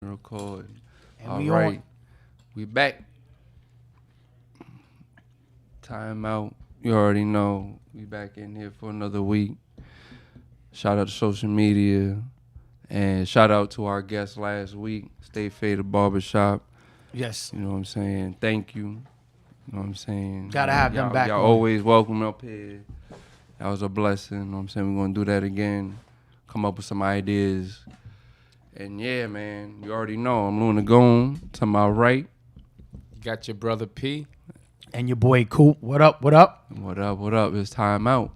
Recording. And All we right, on. we back. Timeout. You already know. We back in here for another week. Shout out to social media. And shout out to our guest last week, Stay Faded Barbershop. Yes. You know what I'm saying? Thank you. You know what I'm saying? Gotta have them back y'all on. always welcome up here. That was a blessing. You know what I'm saying? We're going to do that again. Come up with some ideas. And yeah, man, you already know. I'm Luna Goon. To my right. You got your brother P. And your boy Coop. What up? What up? What up? What up? It's time out.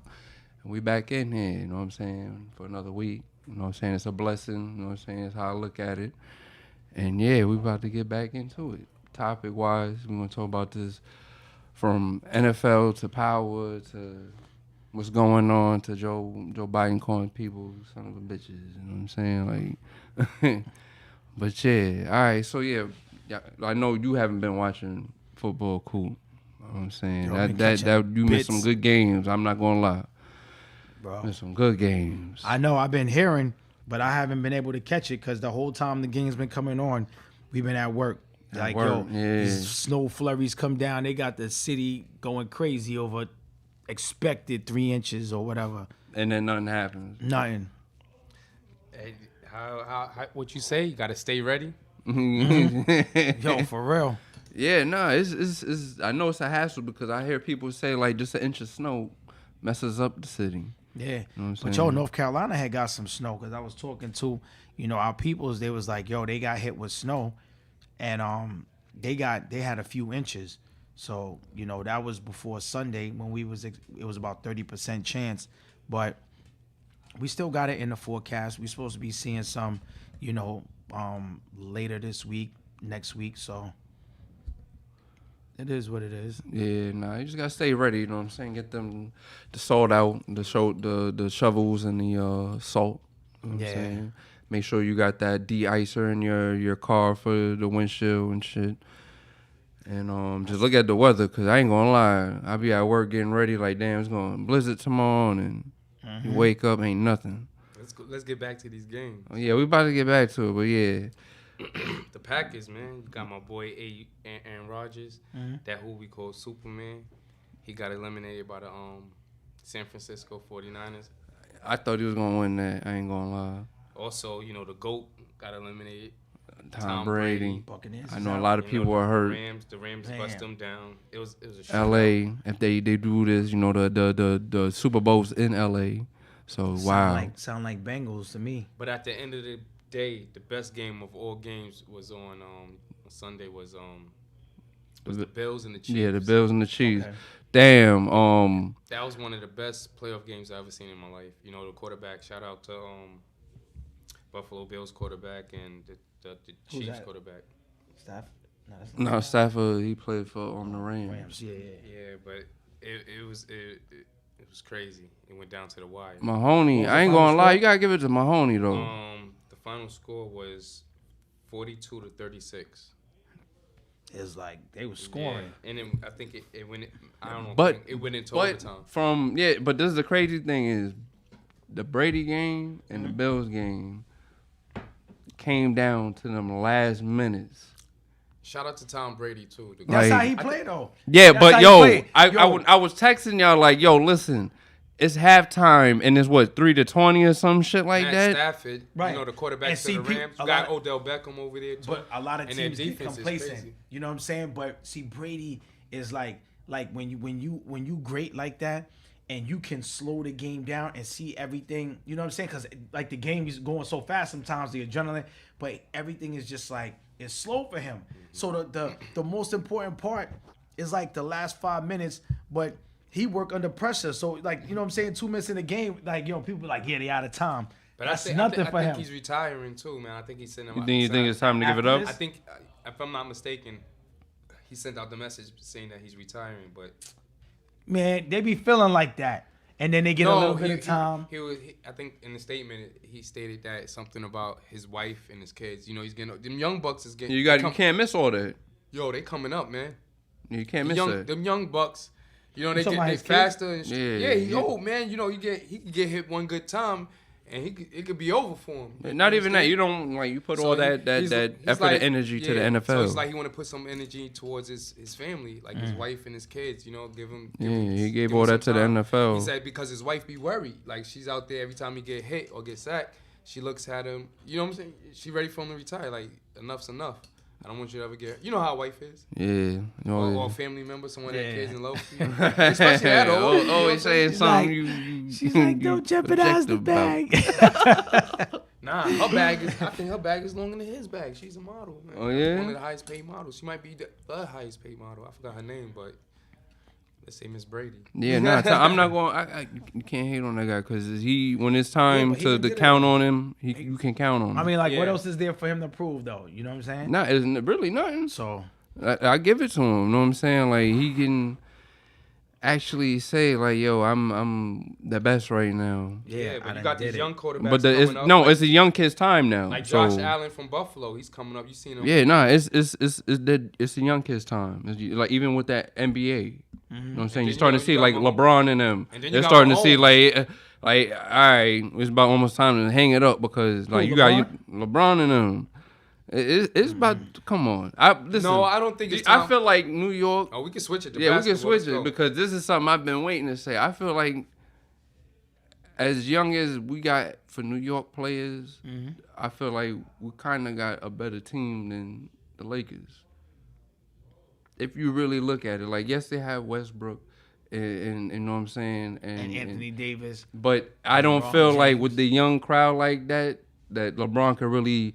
And we back in here, you know what I'm saying, for another week. You know what I'm saying? It's a blessing. You know what I'm saying? It's how I look at it. And yeah, we about to get back into it. Topic-wise, we're going to talk about this from NFL to power to what's going on to Joe Biden calling people son of a bitches. You know what I'm saying? Like, but yeah. All right. So yeah, I know you haven't been watching football. Cool. You know what I'm saying? Bro, been that catching you missed some bits. good games. I'm not gonna lie. Bro. Missed some good games. I know I've been hearing, but I haven't been able to catch it because the whole time the game's been coming on, we've been at work. Like, work, yeah. these snow flurries come down. They got the city going crazy over expected 3 inches or whatever. And then nothing happens. Nothing. Hey, how what you say? You gotta stay ready. Yo, for real. Yeah, no, it's I know it's a hassle because I hear people say like just an inch of snow messes up the city. Yeah. You know what I'm But saying? yo, North Carolina had got some snow because I was talking to, our peoples. They was like, yo, they got hit with snow, and they had a few inches. So that was before Sunday when it was about 30% chance, but we still got it in the forecast. We're supposed to be seeing some, later this week, next week. So it is what it is. Yeah, nah, you just gotta stay ready. You know what I'm saying? Get them the salt out, the shovels and the salt. You know what Yeah. I'm saying? Make sure you got that de-icer in your car for the windshield and shit. And just look at the weather, cause I ain't gonna lie, I be at work getting ready like, damn, it's gonna blizzard tomorrow, and you wake up ain't nothing. Let's get back to these games. Oh, yeah, we about to get back to it, but yeah. The Packers, man. You got my boy Aaron Rodgers, that who we call Superman. He got eliminated by the San Francisco 49ers. I thought he was gonna win that. I ain't gonna lie. Also, the GOAT got eliminated. Tom Brady. Buccaneers. I know a lot of people are hurt. The Rams Damn. bust them down. It was a shootout. LA, if they do this, the Super Bowl's in LA. So wow. Sound like Bengals to me. But at the end of the day, the best game of all games was on Sunday was the Bills and the Chiefs. Yeah, the Bills and the Chiefs. Okay. Damn. That was one of the best playoff games I've ever seen in my life. The quarterback. Shout out to Buffalo Bills quarterback and the Chiefs that? quarterback. Staff? No, that's No, Stafford, he played for the Rams. Rams. Yeah. Yeah, but it was crazy. It went down to the wire. Mahoney, What was I the ain't final gonna lie, score? you gotta give it to Mahoney though. The final score was 42-36. It's like they was scoring. Yeah. And I think it went. I don't know. But it went into but overtime. but this is the crazy thing is the Brady game and the Bills game came down to them last minutes. Shout out to Tom Brady too. The That's Like- how he played though. Yeah, That's but how yo, he played. I was texting y'all like, yo, listen, it's halftime and it's what 3-20 or some shit like Matt that. Stafford, Right. the quarterback And to see, the Rams. a You got lot Odell Beckham over there too. But a lot of And their teams get defense is complacent. crazy. You know what I'm saying? But see, Brady is like when you great like that, and you can slow the game down and see everything. You know what I'm saying? Because like the game is going so fast sometimes, the adrenaline, but everything is just like it's slow for him. So the most important part is like the last 5 minutes, but he work under pressure. So like you know what I'm saying? 2 minutes in the game, like people be like, yeah, they out of time. But That's I think, nothing I for think him. he's retiring too, man. I think he's sending. You think it's time to give it After up? I think, if I'm not mistaken, he sent out the message saying that he's retiring. But Man, they be feeling like that, and then they get a little bit of time. I think in the statement he stated that something about his wife and his kids. He's getting them young bucks is getting. You can't miss all that. Yo, they coming up, man. You can't miss that. Them young bucks. They talking about get his faster. And Yeah, yeah, he yeah. old man. He can get hit one good time, and it could be over for him. Not even that. You don't like you put So all he's that effort like, and energy to the yeah, NFL. So it's like he want to put some energy towards his family, like his wife and his kids. Give him. He gave give all him that to some the time. NFL. He said because his wife be worried, like she's out there every time he get hit or get sacked, she looks at him. You know what I'm saying? She ready for him to retire. Like enough's enough. I don't want you to ever get. You know how a wife is. Yeah. Or a family member, someone that kids in love with you. Especially that old. Always saying something. She's like, don't jeopardize the bag. Nah, her bag is. I think her bag is longer than his bag. She's a model, man. Oh yeah. One of the highest paid models. She might be the highest paid model. I forgot her name, but let's say Miss Brady. Yeah, nah. I'm not going. You can't hate on that guy because when it's time but he to did count on him, you can count on him. I mean, like, what Yeah. else is there for him to prove, though? You know what I'm saying? Nah, it's really nothing. So I give it to him. You know what I'm saying? Like he can actually say like, "Yo, I'm the best right now." Yeah, I but you done got did these it. young quarterbacks But coming up. it's a young kid's time now. Like so, Josh Allen from Buffalo, he's coming up. You seen him? Yeah, nah, it's a young kid's time. It's like even with that NBA, you know what I'm saying? You're starting to see like LeBron and them. And then you They're got starting to see Mahomes. like all right, it's about almost time to hang it up because like you got LeBron and them. It's about come on. Listen, No, I don't think it's time. I feel like New York. Oh, we can switch it to Yeah, we can basketball. switch Let's it go. because this is something I've been waiting to say. I feel like as young as we got for New York players, I feel like we kind of got a better team than the Lakers. If you really look at it, like yes, they have Westbrook, and you know what I'm saying, and Anthony Davis. but I don't LeBron feel like James. with the young crowd like that LeBron could really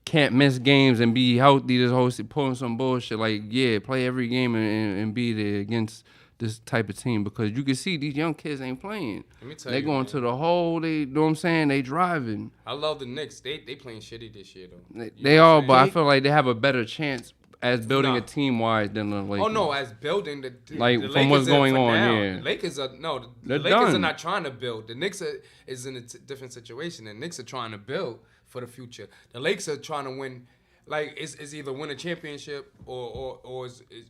can't miss games and be healthy this whole pulling some bullshit. Like, yeah, play every game and be there against this type of team because you can see these young kids ain't playing. Let me tell They you, going man. to the hole. They, you know what I'm saying? They driving. I love the Knicks. They playing shitty this year though. They all, but I feel like they have a better chance as building Nah. a team wise than the Lakers. Oh no, as building the Like, the from Lakers what's are going for on, now. yeah. The Lakers are the They're Lakers are done. not trying to build. The Knicks is in a different situation. The Knicks are trying to build for the future. The Lakers are trying to win. Like it's either win a championship or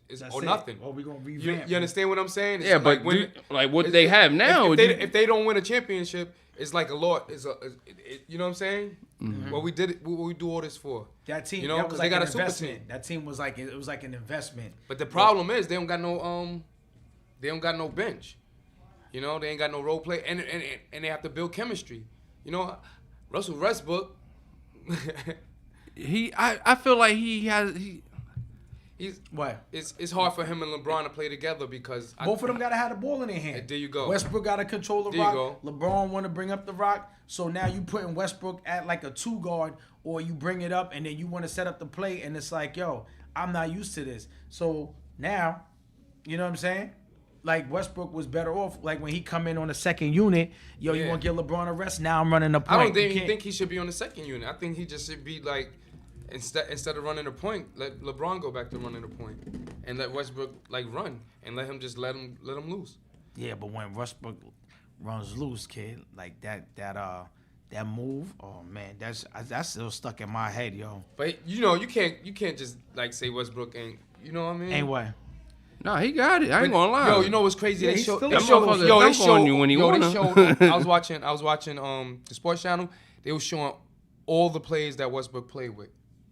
That's or it. nothing. Or we gonna You, revamp. you understand what I'm saying? It's Yeah, but when- like what it's- they have now. If they don't win a championship, it's like a lot. You know what I'm saying? Mm-hmm. What we do all this for? That team, You know, that 'cause was they like got an a super investment. team. That team was like it was like an investment. But the problem is they don't got no bench. You know, they ain't got no role play, and they have to build chemistry. You know, Russell Westbrook. I feel like He's What? it's hard for him and LeBron to play together because Both of them gotta have the ball in their hand. There you go. Westbrook gotta control the There you rock. LeBron want to bring up the rock. So now you putting Westbrook at like a 2 guard, or you bring it up and then you want to set up the play, and it's like, yo, I'm not used to this. So now, you know what I'm saying? Like Westbrook was better off. Like when he come in on the second unit, yo, you Yeah. want to give LeBron a rest? Now I'm running the point. I don't You can't- think he should be on the second unit. I think he just should be like instead of running the point, let LeBron go back to running the point and let Westbrook like run and let him loose. Yeah, but when Westbrook runs loose, kid, like that move, oh man, that's still stuck in my head, yo. But you know, you can't just like say Westbrook ain't. You know what I mean? Ain't what? nah, he got it. I ain't gonna lie. Yo, you know what's crazy? Yeah, They he's showed. still They a showed. motherfucker. Yo, they Dunk on showed. you when he Yo, they wanna. showed. I was watching the sports channel. They were showing all the players that Westbrook played with,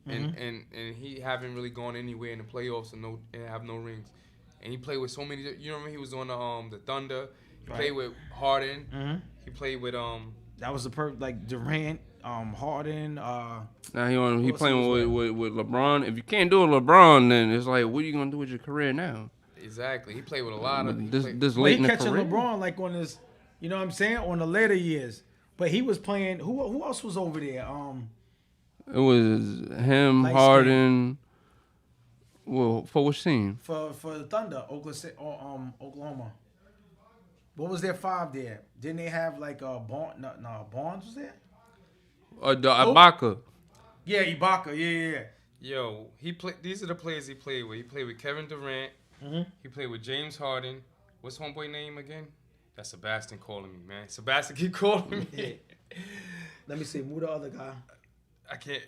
and he haven't really gone anywhere in the playoffs and have no rings. And he played with so many. You remember he was on the Thunder. He played with Harden. He played with That was the like Durant, Harden. Now he else playing was with LeBron. If you can't do it with LeBron, then it's like, what are you gonna do with your career now? exactly. He played with a lot of. This But late he in the catching career. LeBron like on his, you know what I'm saying, on the later years. But he was playing. Who else was over there? It was him, Light Harden. Well, for which team? For the Thunder, Oklahoma. What was their 5 there? Didn't they have like Barnes was there? The Ibaka. Yeah, Ibaka. Yeah. Yo, these are the players he played with. He played with Kevin Durant. He played with James Harden. What's homeboy name again? That's Sebastian calling me, man. Sebastian keep calling me. Let me see. Who the other guy? I can't.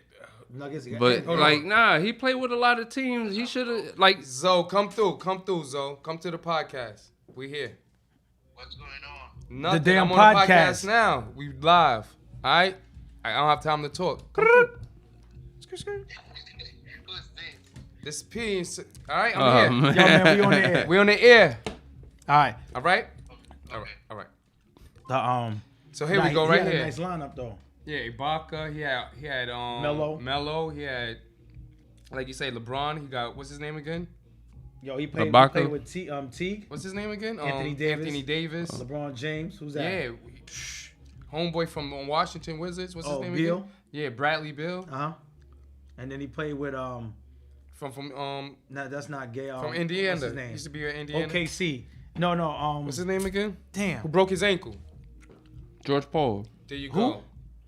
Nuggets. But Hold like, on. nah, he played with a lot of teams. He should have like. Zoe, come through, Zoe. Come to the podcast. We here. What's going on? Nothing. damn I'm on the podcast. podcast now. We live. All right. I don't have time to talk. Come through. Who's This this? P. All right, I'm here. Yo, man, we on the air. We on the air. All right. All right. Okay. All right. The So here we go right he had here. a nice lineup though. Yeah, Ibaka. He had Melo. He had, like you say, LeBron. He got, what's his name again? Yo, he played Ibaka. with Teague, What's his name again? Anthony Davis. Anthony Davis. LeBron James. Who's that? Yeah. Homeboy from Washington Wizards. What's his name Beal. again? Yeah, Bradley Beal. And then he played with From No, that's not gay. from Indiana. What's his name? Used to be at Indiana. OKC. No. What's his name again? Who Damn. broke his ankle? George Paul. There you Who? go.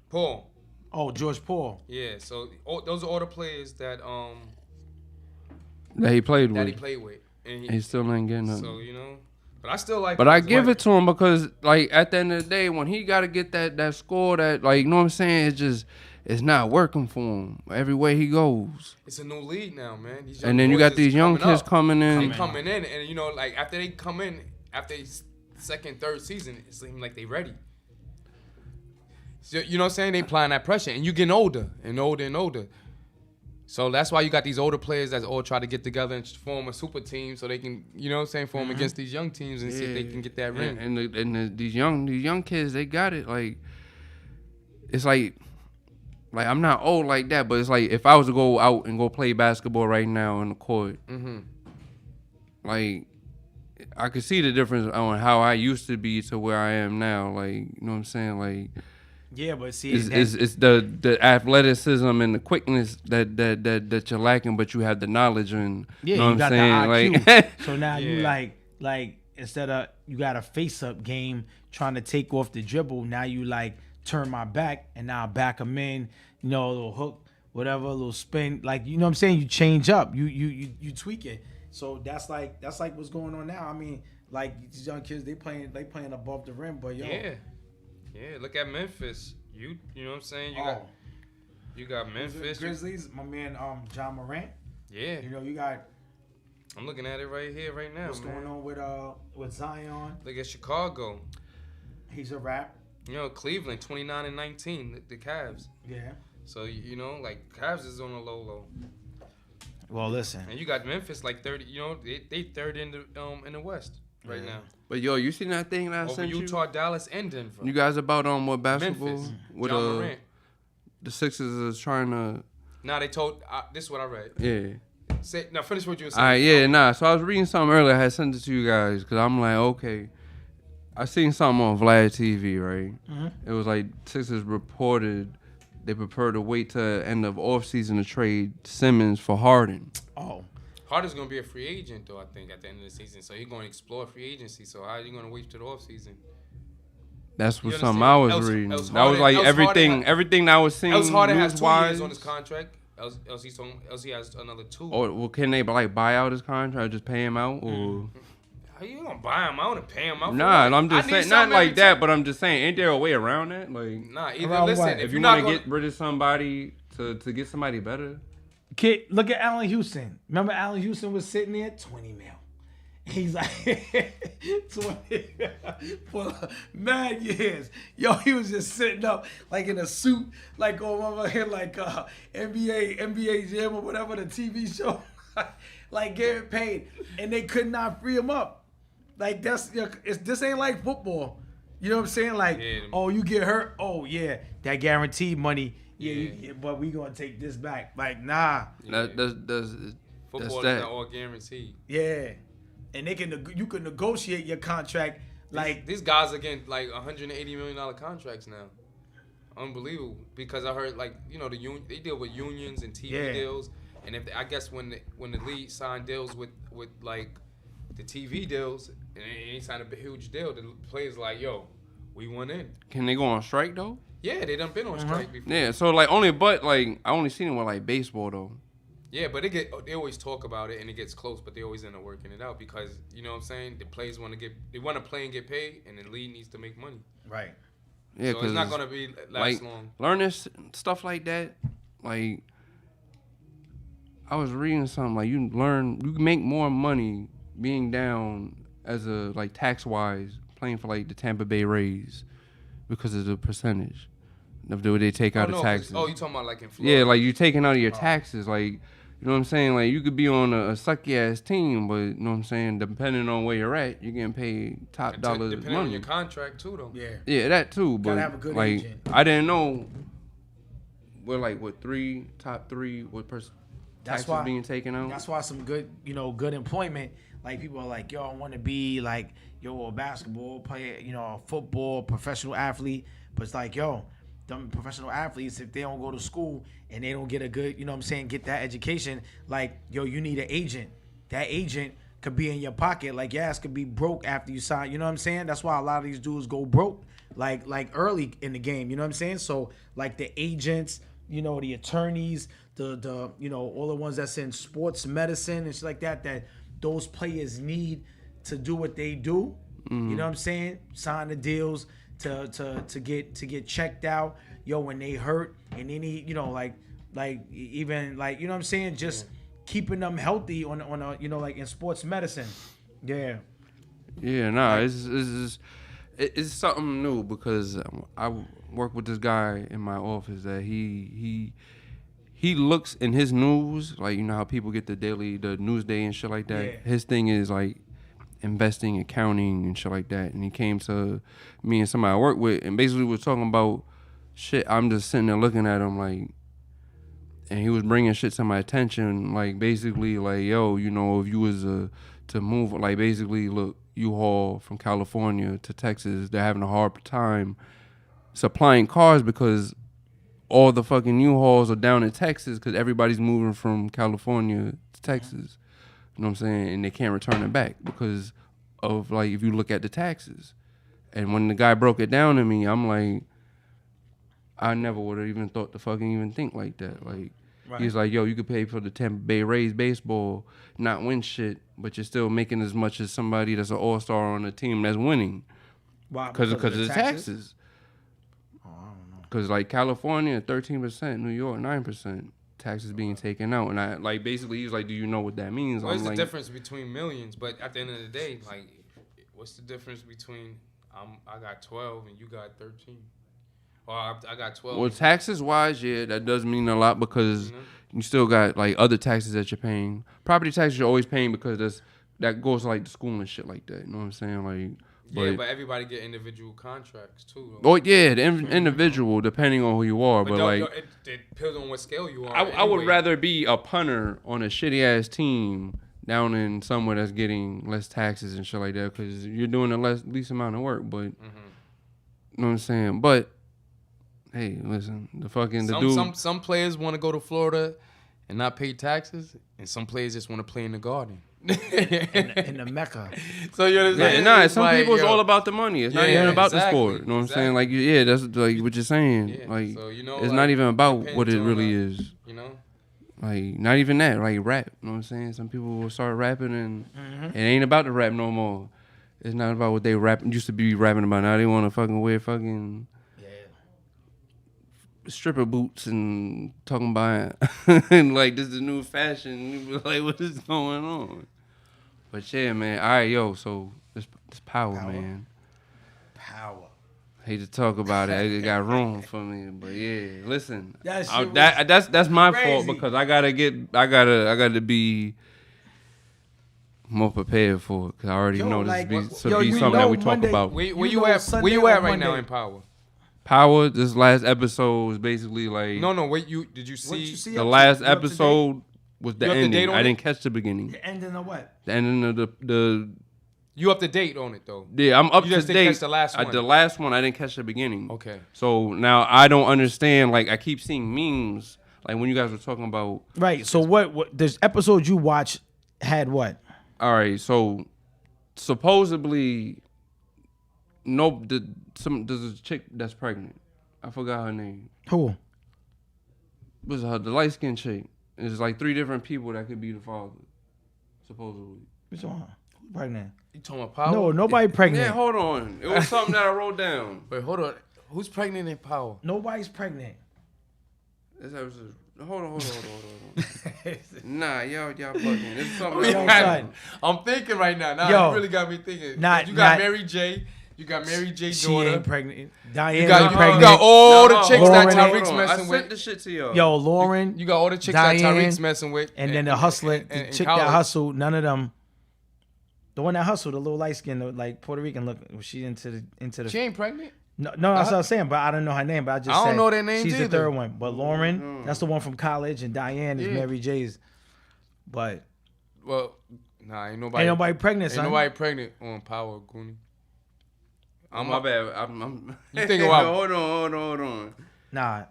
Paul. Oh, George Paul. Yeah. So those are all the players that That he played that he with. played with, and He still ain't getting nothing. so but I still like. But I give it to him because, like, at the end of the day, when he got to get that score, that, like, you know what I'm saying? It's not working for him everywhere he goes. It's a new league now, man. These young And then you boys got is these young kids up. coming They in. coming in, and like after they come in, after second, third season, it seems like they ready. So, you know what I'm saying? They applying that pressure, and you getting older and older and older. So that's why you got these older players that all try to get together and form a super team so they can, you know what I'm saying, form against these young teams and see if they can get that ring. And these young kids, they got it. Like, it's like I'm not old like that, but it's like if I was to go out and go play basketball right now in the court, like, I could see the difference on how I used to be to where I am now. Like, you know what I'm saying? Like, Yeah, but see, it's the athleticism and the quickness that you're lacking, but you have the knowledge and yeah, you know you what got I'm the saying? IQ. Like, So now you Yeah. like instead of you got a face up game trying to take off the dribble. Now you like turn my back and now back them in. You know, a little hook, whatever, a little spin. Like, you know what I'm saying? You change up. You tweak it. So that's like what's going on now. I mean, like these young kids, they playing above the rim, but yo, Yeah, look at Memphis. You know what I'm saying? You got Memphis. Grizzlies, my man John Morant. Yeah. You know, you got I'm looking at it right here, right now. what's man. going on with Zion. Look at Chicago. He's a rap. You know, Cleveland, 29-19, the Cavs. Yeah. So you know, like Cavs is on a low. Well, listen. And you got Memphis like 30. You know, they third in the West right now. but yo, you seen that thing that I Over sent Utah, Dallas, and Denver. you guys about what basketball Memphis. with John Morant. the Sixers is trying to Now they told. This is what I read. yeah. Say now. Finish what you were All saying. right, yeah, nah. So I was reading something earlier. I had sent it to you guys because I'm like, okay. I seen something on Vlad TV, right? It was like Sixers reported they prefer to wait till end of offseason to trade Simmons for Harden. Oh. Harden's gonna be a free agent though. I think at the end of the season, so he's gonna explore free agency. So how are you gonna wait till the offseason? That's what You something understand? I was Else- reading. else that was Harden- like else everything, Harden had- everything that I was seeing Else Harden has 2 news-wise. years on his contract. Else he has another 2. Or well, can they like buy out his contract, or just pay him out, or? How you gonna buy him out and pay him out? for Nah, what? I'm just I need saying, not something like every that, time. but I'm just saying, ain't there a way around that? Like, Nah, either Around listen. what? If if you're you not want to gonna, get rid of somebody to get somebody better, Kid, look at Allen Houston. Remember Allen Houston was sitting there, 20 mil. He's like 20 for mad years. Yo, he was just sitting up like in a suit, like over here, like NBA Jam or whatever the TV show, like getting paid, and they could not free him up. Like this ain't like football. You know what I'm saying? Like, Yeah. oh, you get hurt. Oh yeah, that guaranteed money. Yeah, Yeah. but we gonna take this back. Like, nah. Yeah. that's football is that. not all guaranteed. Yeah, and you can negotiate your contract like These guys are getting like $180 million contracts now. Unbelievable. Because I heard like the they deal with unions and TV Yeah. deals, and I guess when the league signed deals with like the TV deals and they ain't signed a huge deal, the players like, yo, we went in. Can they go on strike though? Yeah, they done been on strike before. Yeah, so like I only seen it with like baseball though. Yeah, but they always talk about it and it gets close, but they always end up working it out because you know what I'm saying. The players want to play and get paid, and the league needs to make money. right. Yeah, So it's not gonna be last like long. learn this stuff like that. Like I was reading something like you can make more money being down as a like tax wise playing for like the Tampa Bay Rays because of the percentage of the way they take out the no, taxes. oh, you talking about like in Florida? Yeah, like you taking out of your taxes, like you know what I'm saying. Like you could be on a sucky ass team, but you know what I'm saying. Depending on where you're at, you're getting paid top dollar Depending money. on your contract too, though. Yeah. Yeah, that too. But have a good like, agent. I didn't know. We're like what top three? What person? That's Taxes why being taken out. That's why some good, good employment. Like people are like, yo, I want to be like, a basketball player, a football professional athlete. But it's like, yo, them professional athletes, if they don't go to school and they don't get a good, get that education, like, yo, you need an agent. That agent could be in your pocket. Like, your ass could be broke after you sign. You know what I'm saying? That's why a lot of these dudes go broke, like early in the game. You know what I'm saying? So, like the agents, the attorneys, the all the ones that's in sports medicine and shit like that those players need to do what they do. You know what I'm saying? Sign the deals to get checked out. Yo, when they hurt and they need, even like, you know what I'm saying? Just keeping them healthy on a, like in sports medicine. Yeah. Yeah, nah, it's something new because I work with this guy in my office that he looks in his news, like, how people get the Newsday and shit like that. Yeah. His thing is like investing, accounting and shit like that. And he came to me and somebody I work with and basically was talking about shit. I'm just sitting there looking at him like, and he was bringing shit to my attention, like basically like, yo, if you was to move, like basically look, U-Haul from California to Texas, they're having a hard time supplying cars because all the fucking U-Hauls are down in Texas because everybody's moving from California to Texas. You know what I'm saying? And they can't return it back because of, like, if you look at the taxes. And when the guy broke it down to me, I'm like, I never would have even thought to fucking even think like that. Like, Right. He's like, yo, you could pay for the Tampa Bay Rays baseball, not win shit, but you're still making as much as somebody that's an all-star on a team that's winning. Why? Because of the taxes. Oh, I don't know. Because, like, California, 13%, New York, 9%. Taxes being taken out. And I, like, basically, he's like, do you know what that means? What's the like, difference between millions? But at the end of the day, like, what's the difference between I got 12 and you got 13? Or I got 12. Well, taxes-wise, yeah, that does mean a lot because you still got, like, other taxes that you're paying. Property taxes you're always paying because that goes to, like, the school and shit like that. You know what I'm saying? Like, but everybody get individual contracts, too. Oh, yeah, the individual, depending on who you are. But like, it depends on what scale you are. I would rather be a punter on a shitty-ass team down in somewhere that's getting less taxes and shit like that because you're doing the least amount of work. But, you know what I'm saying? But, hey, listen, Some players want to go to Florida and not pay taxes, and some players just want to play in the Garden. in the Mecca. So you're some people it's all about the money. It's not even about the sport. You know what I'm saying? Like, yeah, that's like what you're saying. Yeah. Like, so, it's not even about what it really is. You know, like not even that. Like rap. You know what I'm saying? Some people will start rapping and it ain't about the rap no more. It's not about what they used to be rapping about. Now they want to fucking wear fucking stripper boots and talking about and like this is the new fashion. You be like, what is going on? But yeah, man. All right, yo. So this power, man. Power. Hate to talk about it. It got room for me, but yeah. Listen, that's my crazy. fault because I gotta be more prepared for it because I already know this be something that we talk about. Where you at right now in Power? Power, this last episode was basically like Wait, did you see the last episode was the You up to ending. date on I it? didn't catch the beginning. The ending of what? The ending of the You up to date on it though? yeah, I'm up You to just date. didn't catch the last one. The last one I didn't catch the beginning. Okay. So now I don't understand. Like I keep seeing memes. Like when you guys were talking about. Right. So what this episode you watched had what? All right. So supposedly, there's a chick that's pregnant. I forgot her name. Who? Was her the light skinned chick? It's like 3 different people that could be the father, supposedly. Which one? Who pregnant? You talking about Power? No, nobody pregnant. Yeah, hold on. It was something that I wrote down. Wait, hold on. Who's pregnant in Power? Nobody's pregnant. This episode. Hold on. Nah, y'all bugging. It's something. Yo, son. I'm thinking right now. Yo, You really got me thinking. not- You got not- Mary J. You got Mary J. She daughter. ain't pregnant. Diane You got, ain't you pregnant. got all the No, chicks Lauren that ain't- Tariq's Hold on, I messing sent with. the shit to y'all. Yo, Lauren. You got all the chicks Diane, that Tariq's messing with. And then the hustler, the in chick college. that hustled, none of them. The one that hustled, the little light skin, like Puerto Rican look, was she into the? She ain't pregnant? No, that's what I was saying, but I don't know her name. But I just I don't said know their names she's the either. third one. But Lauren, that's the one from college, and Diane is Yeah. Mary J's. But Well, nah, ain't nobody. ain't nobody pregnant, Ain't son. nobody pregnant on Power, Goonie. My bad. I'm You think about- hold on. Nah, I'm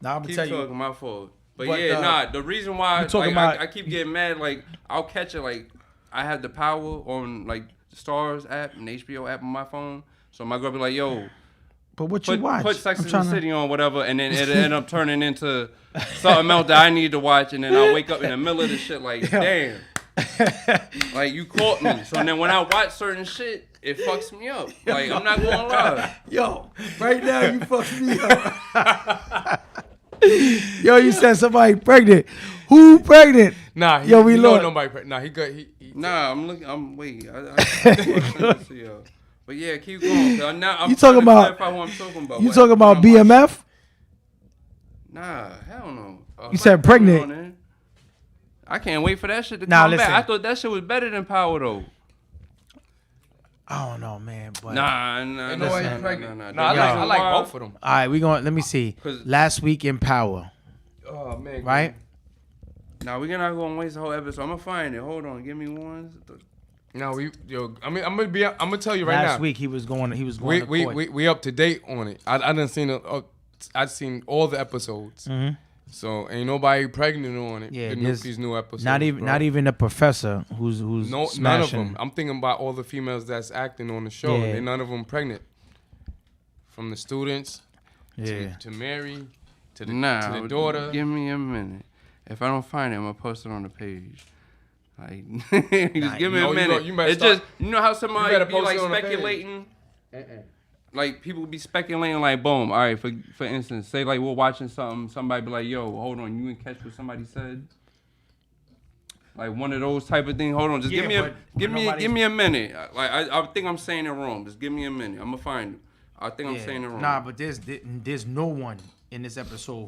gonna Keep tell talking, you. my fault. But But, yeah, the reason why you talking like, about- I keep getting mad, like I'll catch it, like I have the Power on like the Stars app and HBO app on my phone. So my girl be like, yo, But what you watch? put Sex I'm and the trying to- City on, whatever, and then it end up turning into something else that I need to watch, and then I wake up in the middle of the shit like, damn. Like you caught me. So then when I watch certain shit, it fucks me up. Like I'm not gonna lie. Yo, right now you fucked me up. Yo, you said somebody pregnant. Who pregnant? Nah, Yo, we he know look. nobody pregnant. Nah, he good. He Nah, I'm looking. I'm wait. I send this to y'all. But yeah, keep going. 'Cause now I'm You trying talking to about- clarify what I'm talking about. You What talking about episode I'm watching. BMF? Nah, hell no. You said pregnant. on there. I can't wait for that shit to Nah, come listen. back. I thought that shit was better than Power though. I don't know, man. But Nah, ain't nah, nobody nah, pregnant. nah. Nah, I like both of them. all right, we going. Let me see. 'Cause- Last week in Power, Oh man, right? Nah, we're not gonna waste the whole episode. I'm gonna find it. Hold on, give me one. No, I'm gonna tell you right Last now. week he was going. He was we going to court. we up to date on it. I done seen I've seen all the episodes. Mhm. So ain't nobody pregnant on it. Yeah, these new episodes. Not even bro. not even the professor who's none of smashing. them. I'm thinking about all the females that's acting on the show. Yeah. They none of them pregnant. From the students Yeah. to Mary to the daughter. Give me a minute. If I don't find it, I'm gonna post it on the page. Like, just give me you a minute. you better It's start- just you know how somebody better be post like it on the page. speculating. Like people be speculating, like boom. All right, for instance, say like we're watching something, somebody be like, "Yo, hold on, you didn't catch what somebody said." Like one of those type of things. Hold on, just Yeah, give me a but give when me nobody's- give me a minute. Like I think I'm saying it wrong. Just give me a minute. I'm gonna find it. I think I'm Yeah. saying it wrong. Nah, but there's no one in this episode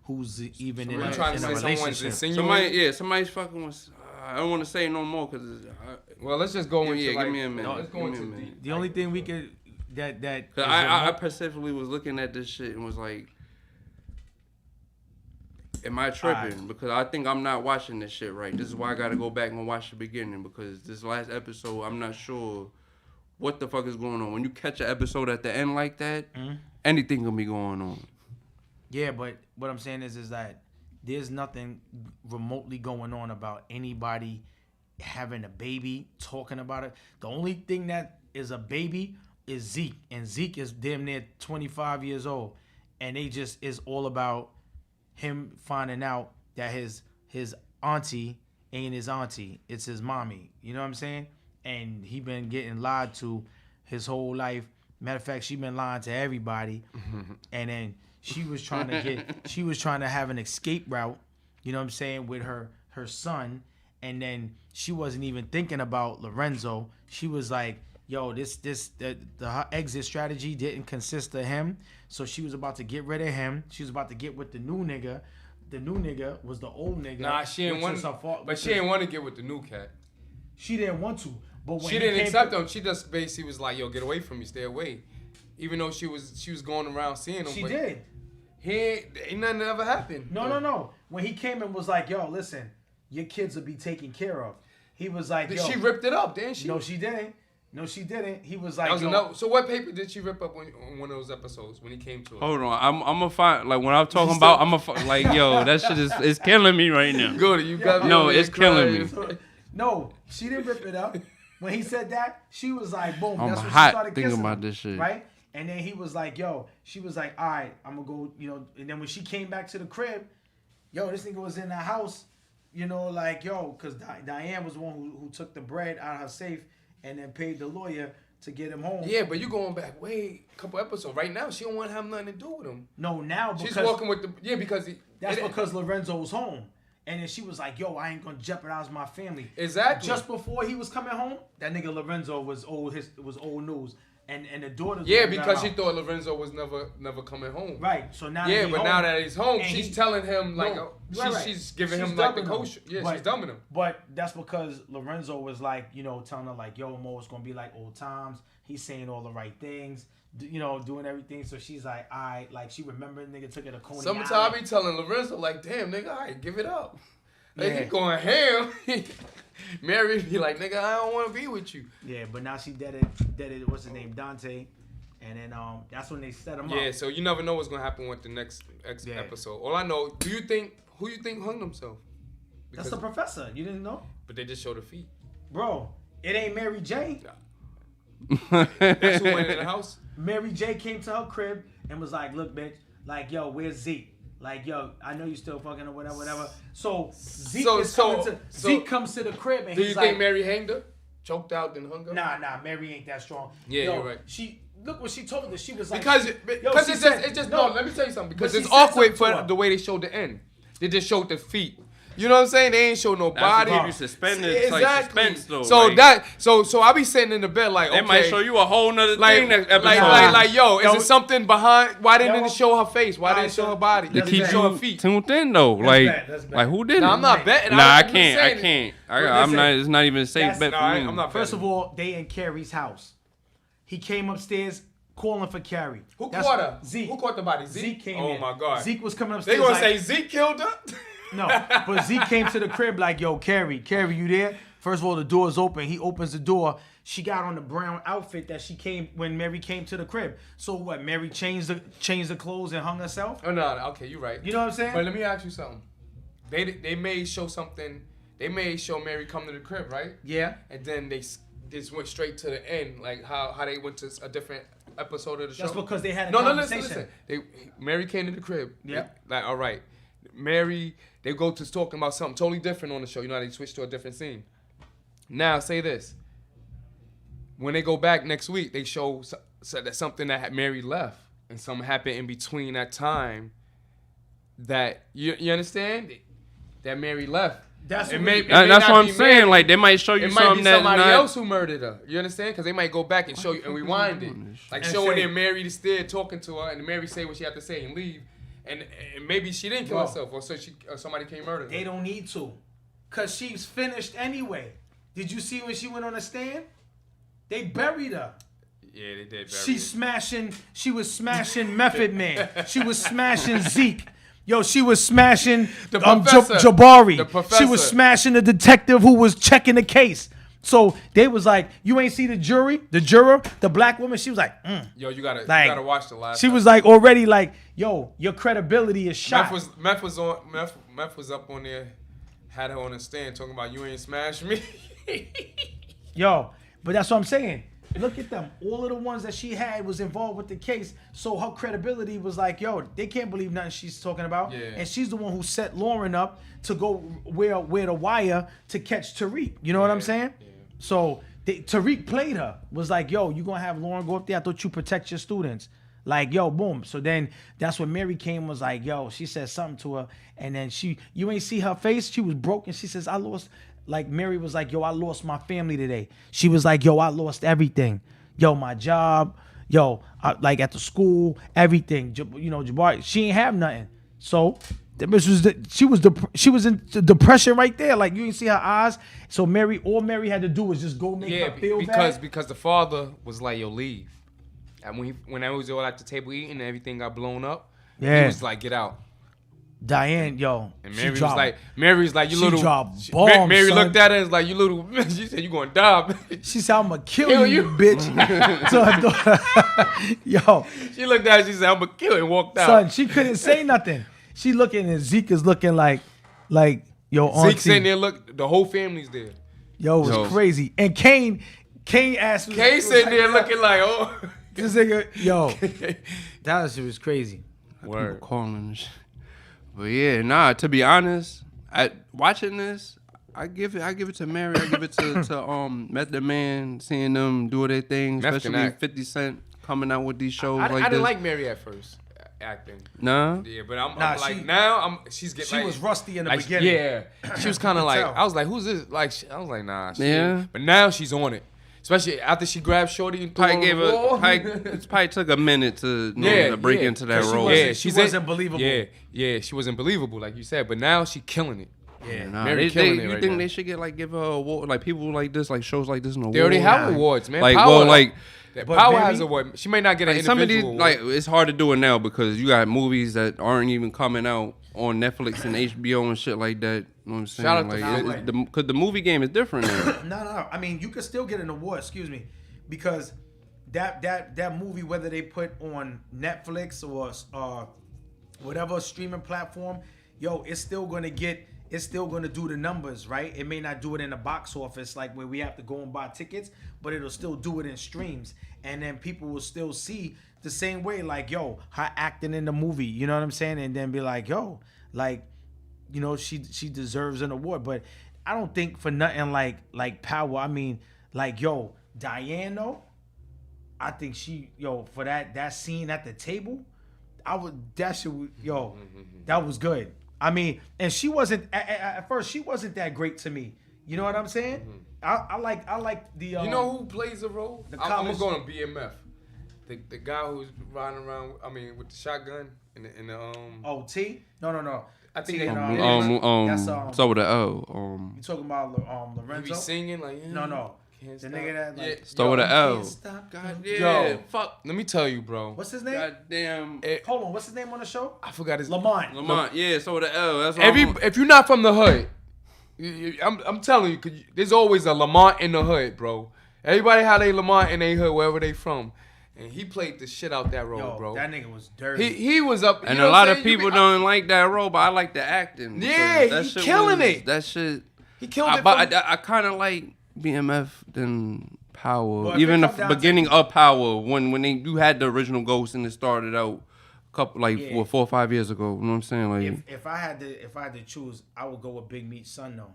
who's even in We're a, trying to in a say someone's relationship. insinuating. somebody's fucking with. I don't want to say no more because. Well, let's just go into Yeah, like, give me a minute. no, let's go Give me into a minute. The only thing we could that Cause is I remote- specifically was looking at this shit and was like, am I tripping? Because I think I'm not watching this shit right. This is why I got to go back and watch the beginning because this last episode, I'm not sure what the fuck is going on. When you catch an episode at the end like that, anything can be going on. Yeah, but what I'm saying is that there's nothing remotely going on about anybody having a baby, talking about it. The only thing that is a baby is Zeke, and Zeke is damn near 25 years old, and they just is all about him finding out that his auntie ain't his auntie, it's his mommy. You know what I'm saying? And he been getting lied to his whole life. Matter of fact, she been lying to everybody, and then she was trying to have an escape route. You know what I'm saying, with her son, and then she wasn't even thinking about Lorenzo. She was like, yo, her exit strategy didn't consist of him, so she was about to get rid of him. She was about to get with the new nigga. The new nigga was the old nigga. Nah, she didn't which want. was her fault, But she didn't want to get with the new cat. She didn't want to. But when She he didn't came accept to- him. She just basically was like, "Yo, get away from me, stay away." Even though she was going around seeing him. She but did. Ain't nothing ever happened. No. When he came and was like, yo, listen, your kids will be taken care of. He was like, yo. She ripped it up, didn't she? No, she didn't. He was like, That was yo. another. So what paper did she rip up on one of those episodes when he came to her? Hold on, I'm gonna find like when I'm talking about like yo that shit is killing me right now. Good, you got me. No, over here it's killing crying. me. No, she didn't rip it up. When he said that, she was like, boom. I'm That's when hot she started thinking kissing about him, this shit. right? And then he was like, yo, she was like, all right, I'm gonna go, and then when she came back to the crib, yo, this nigga was in the house, like, yo, because Diane was the one who took the bread out of her safe and then paid the lawyer to get him home. Yeah, but you going back way a couple episodes. Right now, she don't want to have nothing to do with him. No, now because She's walking with because because Lorenzo was home. And then she was like, yo, I ain't gonna jeopardize my family. Exactly. Just before he was coming home, that nigga Lorenzo was old news. and the daughter's Yeah, got because him she out. thought Lorenzo was never coming home. Right. So now Yeah, that he but home, now that he's home, and she's he- telling him like No, right. she's giving She's him like the dumbing him. coach. Yeah, But- she's dumbing him. But that's because Lorenzo was like, telling her like, yo, Mo, it's gonna be like old times. He's saying all the right things, doing everything. So she's like, like she remembered nigga took her to Coney Sometimes I Island. be telling Lorenzo like, damn nigga, all right, give it up. Like Yeah. he going ham. Mary be like, nigga, I don't want to be with you. Yeah, but now she dead it. What's his name, Dante? And then that's when they set him Yeah, up. so you never know what's gonna happen with the next Yeah. episode. All I know, who you think hung themselves? That's the professor. You didn't know, But they just showed the feet. bro? It ain't Mary J. That's who went in the house. Mary J came to her crib and was like, look, bitch, like, yo, where's Zeke? Like, yo, I know you still fucking or whatever. So Zeke Zeke comes to the crib and Do you he's think like, Mary hanged her? Choked out and hung her? nah, Mary ain't that strong. Yeah, Yo, you're right. She look what she told her. She was like, Because she it's said- just no, no. Let me tell you something. Because but she it's said awkward something to for her. the way they showed the end. They just showed the feet. You know what I'm saying? They ain't show no That's body. to keep you suspended. It's like suspense though. So like, so I be sitting in the bed like, they okay, might show you a whole nother like, thing next episode. yo, is Yo, there something behind? Why didn't yo, it show her face? Why didn't it alright, show so her body? to that's Did keep it show her you feet? tuned in though. That's bad. Like who did No, it? I'm not betting. Nah, I I'm just can't. I saying it. can't. But I'm listen, not. It's not even a safe that's- bet No, for me. I'm not first betting. of all, they in Carrie's house. He came upstairs calling for Carrie. Who That's- caught her? Zeke. Who caught the body? Zeke came Oh in. my God. Zeke was coming They upstairs. gonna like, say Zeke killed her? no, but Zeke came to the crib like, yo, Carrie, you there? First of all, the door's open. He opens the door. She got on the brown outfit that she came when Mary came to the crib. So what? Mary changed the clothes and hung herself. Oh no, okay, you're right. You know what I'm saying? But let me ask you something. They may show something. They may show Mary come to the crib, right? Yeah. And then they just went straight to the end, like how they went to a different episode of the show. That's because they had a No, conversation. listen. Mary came to the crib. Yeah. Like, all right. Mary, they go to talking about something totally different on the show. You know how they switch to a different scene. Now, say this. When they go back next week, they show that something that Mary left and something happened in between that time that, you understand? That Mary left. That's It what may- we- it may That's not what I'm be saying. Mary. Like they might show you It might be something that's somebody not. else who murdered her. You understand? Because they might go back and show you and rewind it, like And showing say- that Mary is still talking to her, and Mary say what she had to say and leave, and maybe she didn't kill Bro. herself, or somebody came murder her. They don't need to, cause she's finished anyway. Did you see when she went on the stand? They buried her. Yeah, they did. She was smashing Method Man. She was smashing Zeke. Yo, she was smashing The professor. Jabari. The professor. She was smashing the detective who was checking the case. So they was like, you ain't see the juror, the black woman. She was like, Yo, you gotta Like, watch the last. She was like already like, yo, your credibility is shot. Meth was up on there, had her on the stand talking about you ain't smashed me. Yo, but that's what I'm saying. Look at them. All of the ones that she had was involved with the case. So her credibility was like, yo, they can't believe nothing she's talking about. Yeah. And she's the one who set Lauren up to go wear the wire to catch Tariq. You know what I'm saying? Yeah. So Tariq played her. Was like, yo, you gonna have Lauren go up there? I thought you protect your students. Like, yo, boom. So then that's when Mary came, was like, yo, she said something to her. And then you ain't see her face. She was broken. She says, I lost. Like Mary was like, yo, I lost my family today. She was like, yo, I lost everything. Yo, my job. Yo, like at the school, everything. Jabari, she ain't have nothing. So the bitch she was in depression right there. Like you didn't see her eyes. So all Mary had to do was just go make her feel bad. because the father was like, yo, leave. And when I was all at the table eating and everything got blown up, Yeah. he was like, get out. Diane, yo, And she Mary was dropped- like, you she little. dropped bombs, Mary son. looked at her and was like, you little. She said, you gonna die. She said, I'm gonna kill Kill you, you. bitch. To her daughter. Yo, She looked at her. She said, I'm gonna kill you, and walked out. son, she couldn't say nothing. She looking and Zeke is looking like yo, auntie. Zeke sitting there, look, the whole family's there. Yo, it was crazy. And Kane asked me. Kay sitting there looking like, oh. This nigga, yo, that shit was crazy. People calling and shit. But yeah, nah. To be honest, watching this, I give it to Mary. I give it to Method Man, seeing them do their thing, Meth can especially act. 50 Cent coming out with these shows I like didn't this. like Mary at first, acting. Nah. Yeah, but I'm Nah, like she- now she's getting. She like, was rusty in the like, beginning. Yeah, she was kind of like, tell. I was like, who's this? Like, I was like, nah. She Yeah. ain't. But now she's on it. Especially after she grabbed Shorty and threw her Probably on gave the wall. it probably took a minute to, to break into that She role. wasn't- she wasn't believable. Yeah, she wasn't believable, like you said. But now she killing it. Yeah. Nah, Mary killing it you right think now. they should give her award, like people like this, like shows like this, an award? They already have awards, man. Like, Power, But Power has Mary- award. She may not get an Like some of these, individual award. like it's hard to do it now because you got movies that aren't even coming out on Netflix and HBO and shit like that. You know what I'm saying? Shout out to like, Power. because the movie game is different now. No. I mean, you could still get an award. Excuse me, because that movie, whether they put on Netflix or whatever streaming platform, it's still gonna do the numbers, right? It may not do it in the box office like where we have to go and buy tickets, but it'll still do it in streams, and then people will still see the same way, like her acting in the movie. You know what I'm saying? And then be like, she deserves an award. But I don't think for nothing like Power. I mean, Diane though. I think she for that scene at the table, that was good. I mean, and she wasn't at first. She wasn't that great to me. You know what I'm saying? I like the. You know who plays a role? The I'm gonna college- go on BMF. The guy who's riding around. I mean, with the shotgun in the Oh, T? No. I think T they- and, that's so with the you talking about he Lorenzo? be singing like No. Can't The stop. nigga that like, Start with yo, a L. can't stop. God Yo. yeah, fuck. Let me tell you, bro. What's his name? Goddamn. Hold on, what's his name on the show? I forgot his Lamont, yeah, so with the L. That's what I'm- If you're not from the hood, I'm telling you, 'cause there's always a Lamont in the hood, bro. Everybody had a Lamont in their hood, wherever they from. And he played the shit out that role, bro. That nigga was dirty. He was up. And you know a what lot I'm of saying? people don't like that role, but I like the acting. Yeah, because that he shit killing it. That shit. He killed it. But I kind of like BMF than Power. Well, if Even it the come down to- beginning of Power, when you had the original Ghost and it started out a couple 4 or 5 years ago. You know what I'm saying? Like if I had to choose, I would go with Big Meat's son though.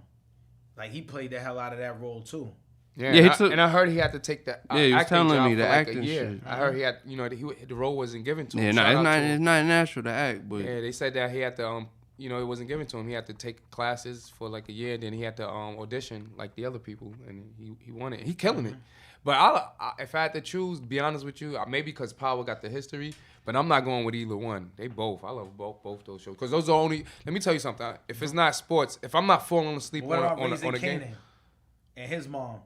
Like he played the hell out of that role too. Yeah, Yeah, and I heard he had to take the Yeah, he was acting telling job me for the like acting a year. shit. I heard he had, the role wasn't given to him. yeah, Shout out to it's him. not natural to act, but Yeah, they said that he had to, it wasn't given to him. He had to take classes for like a year. Then he had to audition like the other people, and he won it. He killing it. But if I had to choose, be honest with you, maybe because Power got the history, but I'm not going with either one. They both. I love both those shows because those are only. Let me tell you something. If it's not sports, if I'm not falling asleep What about on Raising a game, Kanan and his mom?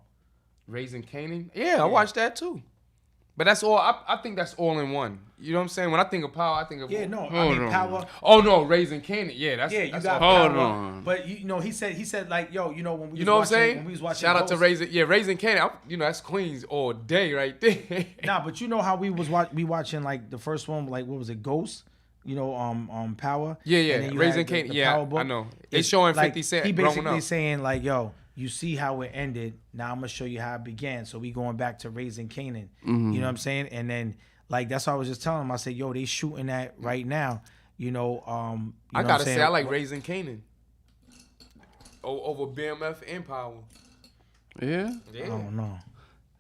Raising Canaan, yeah, I watched that too. But that's all. I think that's all in one. You know what I'm saying? When I think of Power, I think of Hold on. Power. Oh no, Raising Canaan. Yeah, that's You that's got all. Hold Power. on. But he said like when we You was know what I'm watching, saying? when we was watching Shout out to Ghost- Raising. Yeah, Raising Canaan. That's Queens all day right there. Nah, but you know how we watching like the first one, like what was it, Ghost? Power. Yeah, And then you Raising had Canaan. the Yeah, Power book. I know. It's It's showing like, 50 Cent He growing basically up. saying like, you see how it ended. Now I'm gonna show you how it began. So we going back to Raising Canaan. You know what I'm saying? And then like that's what I was just telling him. I said, they shooting that right now. I what gotta I'm say, saying? I like Raising Canaan over BMF and Power. yeah. I don't know.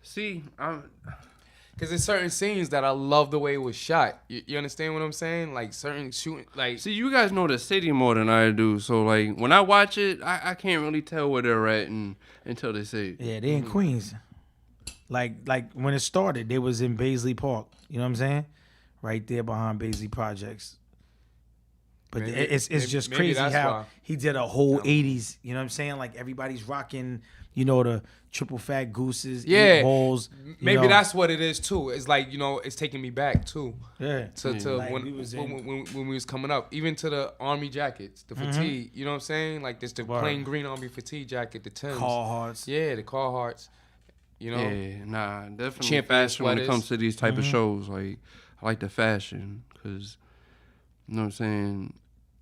See, Because there's certain scenes that I love the way it was shot. You understand what I'm saying? Like certain shooting, like see, you guys know the city more than I do. So like when I watch it, I can't really tell where they're at until they say it. Yeah, they in Queens. Like when it started, they was in Baisley Park. You know what I'm saying? Right there behind Baisley Projects. But Maybe- it's maybe- just maybe crazy that's how why. he did a whole 80s. You know what I'm saying? Like everybody's rocking, the triple fat gooses, Yeah. 8 balls. maybe that's what it is too. It's like it's taking me back too. Yeah. To Like, when, we was when we was coming up, even to the army jackets, the fatigue. You know what I'm saying? Like this, the Word. plain green army fatigue jacket, the Timbs. Carhartts. Yeah, the Carhartts. Yeah, nah, definitely Champion fashion when it sweaters. comes to these type of shows. Like I like the fashion because you know what I'm saying.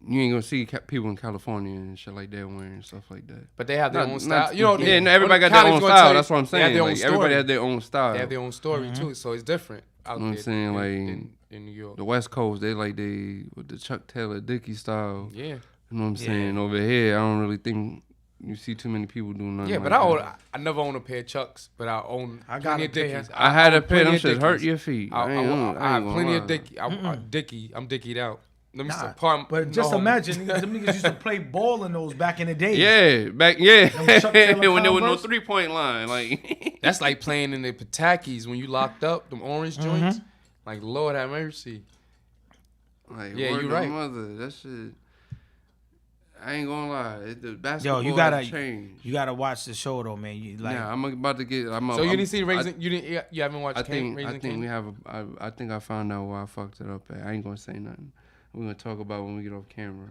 You ain't gonna see people in California and shit like that wearing stuff like that. But they have their Not- own style. not- yeah, and everybody got their own style. That's what I'm saying. Like, everybody has their own style. They have their own story too, so it's different out You know what I'm there saying? in, Like, in New York. The West Coast, they with the Chuck Taylor Dickie style. Yeah. You know what I'm saying? Over here, I don't really think you see too many people doing nothing. Yeah, like but that. I never own a pair of Chucks, but I own I got plenty a of Dickies. pair. I had a own pair. plenty Them of shit hurt Dickies. your feet. I ain't have gonna plenty of lie. Dickie. I'm Dickied out. Let me Nah, say, part, but just no, imagine, them niggas used to play ball in those back in the day. Yeah, Them Chuck Taylor when there was no Converse. 3-point line, like That's like playing in the Patakis when you locked up, them orange joints. Mm-hmm. Like, Lord have mercy. Yeah, word you to right. mother. That shit. I ain't gonna lie, the basketball Yo, you gotta has changed. You gotta watch the show though, man. You like Yeah, I'm about to get. So you didn't see Raising? You haven't watched I think Raising we Cane's? have. I think I found out where I fucked it up at. I ain't gonna say nothing. We're gonna talk about when we get off camera.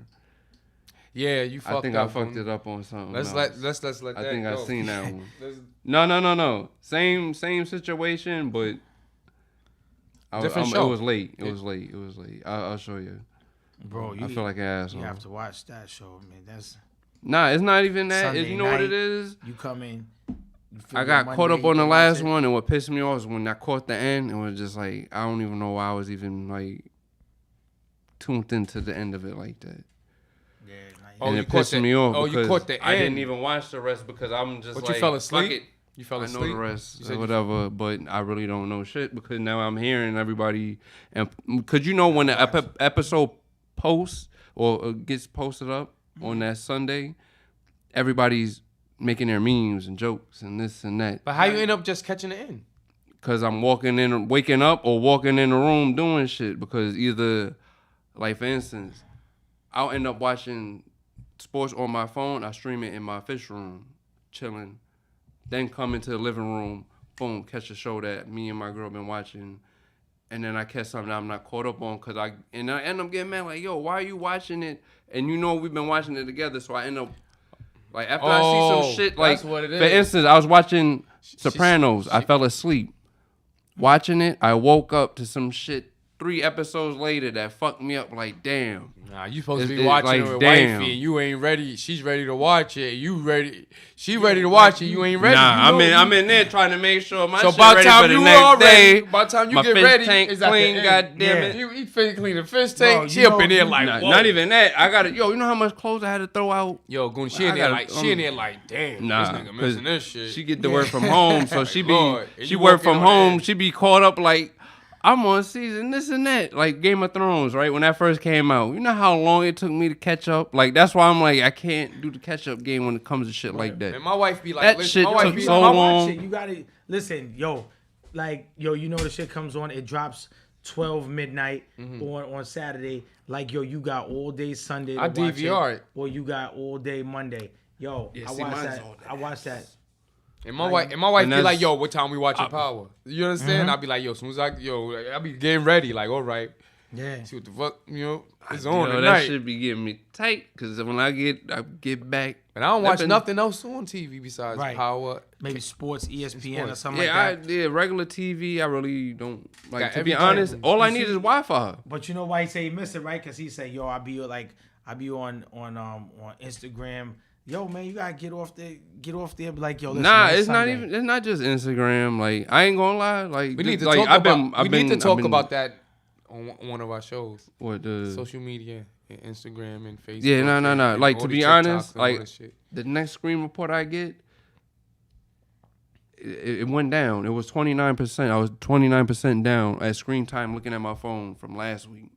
Yeah, you fucked up. I think I fucked it up on something. Let's else. let that I think go. I seen that one. Let's- No. Same situation, but Different show. It was late. It was late. I'll show you. bro, I feel like an asshole. you have to watch that show, man. That's Nah, it's not even that. Sunday You know what night. it is? you come in. you feel I your got Monday, caught up you on the can last watch it. one, and what pissed me off is when I caught the end, it was just like I don't even know why I was even like tuned into the end of it like that. Yeah, Oh, And you it caught pissed the- me off oh, you because caught the I didn't end. even watch the rest because I'm just But like, you fell fuck asleep. it. You fell I asleep. know the rest You or said you- whatever, but I really don't know shit because now I'm hearing everybody, and because you know when the episode posts or gets posted up on that Sunday, everybody's making their memes and jokes and this and that. But how you end up just catching the end? Because I'm waking up or walking in the room doing shit. Because either, like for instance, I'll end up watching sports on my phone. I stream it in my fish room, chilling. Then come into the living room, boom, catch a show that me and my girl been watching. And then I catch something that I'm not caught up on because I end up getting mad like, yo, why are you watching it? And you know we've been watching it together, so I end up like after I see some shit like that's what it for is. instance, I was watching Sopranos. I fell asleep watching it. I woke up to some shit 3 episodes later that fucked me up. Like damn. Nah, you supposed to It's- be it- watching like, it with damn. wifey, and you ain't ready. She's ready to watch it. You ready? She ready to watch it. You ain't ready. Nah, You know I'm in there trying to make sure my So shit by the ready time for the you next are day. ready, by the time you my get fish ready, tank it's at the clean. end. God damn Yeah. it. He finna clean the fish Bro, tank. She you up in know- there like, Nah, whoa. not even that. I got it. Yo, you know how much clothes I had to throw out? Yo, Goon, she in I there gotta- like, she in there like, damn, Nah, this nigga 'cause missing this shit. She get to work from home, so she be Lord, and she you work walking from on home. edge. She be caught up like I'm on season this and that, like Game of Thrones, right? When that first came out, you know how long it took me to catch up. Like that's why I'm like I can't do the catch up game when it comes to shit like that. And my wife be like, That listen, shit my wife took be so like, long. Watch it. You gotta listen, yo. Like yo, you know the shit comes on. It drops 12 midnight on Saturday. Like yo, you got all day Sunday. To I watch DVR it. or you got all day Monday. Yo, Yeah, I see, watched mine's that. all day. I watched that. And my wife be that's- like, yo, what time we watching Power? You understand? I be like, yo, as soon as I be getting ready, like, all right, Yeah. see what the fuck, it's You on know, that tonight. should be getting me tight because when I get back, And I don't watch That been- nothing else on TV besides Right. Power. Maybe sports, ESPN or Sports. something yeah, like that. regular TV. I really don't like. Got To be every honest, channel. all I You need see- is Wi-Fi. But you know why he say he missed it, right? Because he said, "Yo, I be on Instagram. Yo, man, you gotta get off there. Be like, yo, listen, Nah, man, it's not Sunday. even. It's not just Instagram. Like I ain't gonna lie. Like We need to like, talk I've about. been- We need to talk I've been- about that on one of our shows. What the Social media, and Instagram, and Facebook. Yeah, no. and Like, all to the be TikToks honest, and all like, that shit. the next screen report I get, it went down. It was 29%. I was 29% down at screen time looking at my phone from last week.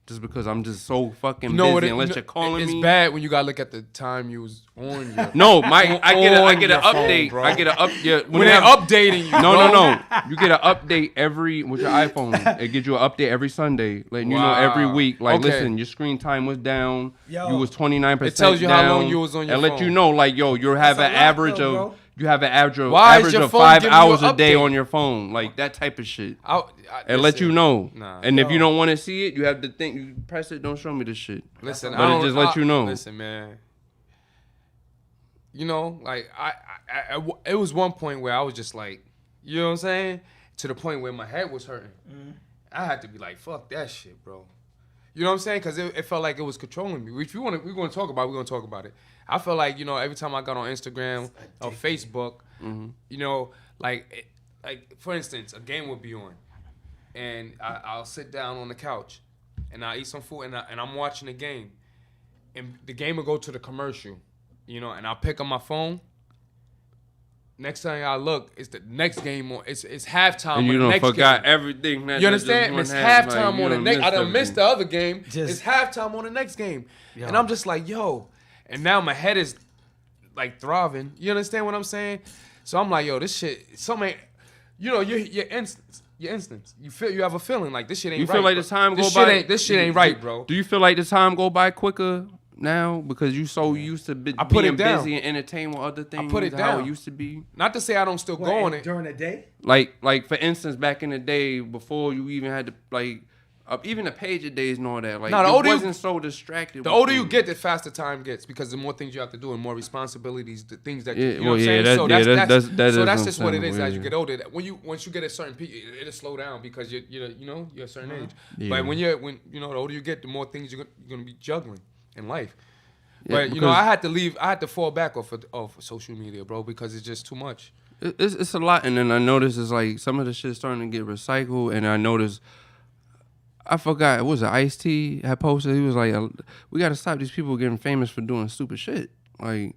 Just because I'm just so fucking You know what? busy. Unless you're calling it's me. bad when you gotta look at the time you was on your. No, I get On an your phone, update. bro. I get an up. Yeah, when they're updating you. No, bro. no. You get an update every with your iPhone. It gives you an update every Sunday, letting you know every Wow. week. Like, Okay. listen, your screen time was down. Yo. You was 29%. It tells you how long you was on your and let phone. you know, like, yo, you have That's an a lot, average though, of bro. you have an average, Why is average your of phone 5 giving you hours an a day update? on your phone, like that type of shit. And let listen, you know. Nah. And if you Yo. don't want to see it, you have to think. You press it. Don't show me the shit. Listen, But I it don't, just let you know. Listen, man. You know, like it was one point where I was just like, you know what I'm saying, to the point where my head was hurting. I had to be like, fuck that shit, bro. You know what I'm saying? Because it felt like it was controlling me. Which we're gonna talk about. We're gonna talk about it. I felt like every time I got on Instagram or Facebook, like for instance, a game would be on, and I'll sit down on the couch, and I'll eat some food, and I'm watching the game, and the game will go to the commercial, and I'll pick up my phone, next time I look, it's the next game on. It's halftime And on you the done next forgot game. everything. That You understand? that It's just one half, halftime you on the done next. I done everything. missed the other game. Just- It's halftime on the next game, Yo. and I'm just like, yo. And now my head is like throbbing. You understand what I'm saying? So I'm like, yo, this shit. Something, you know, your instance. You have a feeling like this shit ain't You right. feel like bro. the time this go shit by? Ain't, this shit ain't right, bro. Do you feel like the time go by quicker now because you so used to I put being it down. busy and entertained with other things? put it How down. it used to be. Not to say I don't still What, go on it. during the day. Like for instance, back in the day before you even had to even the pager days and all that. Like No, the you older you- wasn't so distracted. The with older you things. get, the faster time gets because the more things you have to do and more responsibilities, the things that Yeah, you know well, what I'm yeah, saying. that- So yeah, that's that so is that's just what it is understandable, as you yeah. get older. That once you get a certain peak, it'll slow down because you're a certain age. Yeah. But when the older you get, the more things you're gonna be juggling in life. Yeah, But because I had to fall back off social media, bro, because it's just too much. it's a lot. And then I noticed it's like some of the shit's starting to get recycled. And I noticed, I forgot, what was it Ice-T had posted? He was like, we got to stop these people getting famous for doing stupid shit. Like,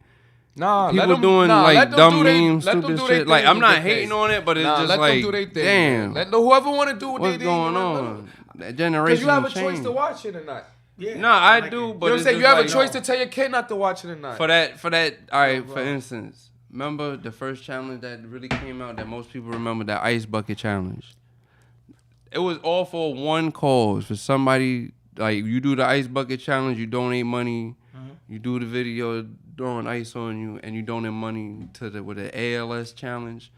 Nah, people let them, doing nah, like let them dumb do they- memes, let them stupid do they shit. Like, thing I'm and not get hating paid. on it, but it's Nah, just let like, them do their thing. damn, Man. Let whoever want to do what what's they going do. on? That Because generation you have a changed. choice to watch it or not. Yeah. No, I like do, it. but You know what I'm it's saying? You just have a like, choice to tell your kid not to watch it or not. For that, all right, bro. for instance, remember the first challenge that really came out that most people remember, that ice bucket challenge? It was all for one cause, for somebody, like, you do the ice bucket challenge, you donate money, you do the video throwing ice on you, and you donate money to with the ALS challenge,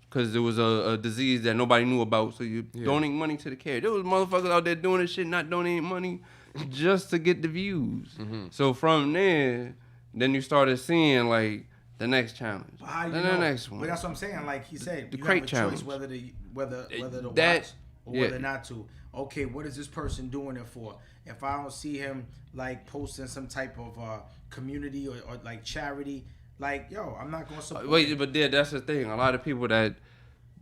because there was a disease that nobody knew about, so you donate money to the care. There was motherfuckers out there doing this shit, not donating money, just to get the views. So from there, then you started seeing, like, the next challenge, How you then know? the next one. But that's what I'm saying. Like he said, The you crate have a challenge. choice whether to That- watch or yeah. whether not to. Okay, what is this person doing it for? If I don't see him like posting some type of community or like charity, like yo, I'm not gonna support. Wait, him. but that's the thing. A lot of people that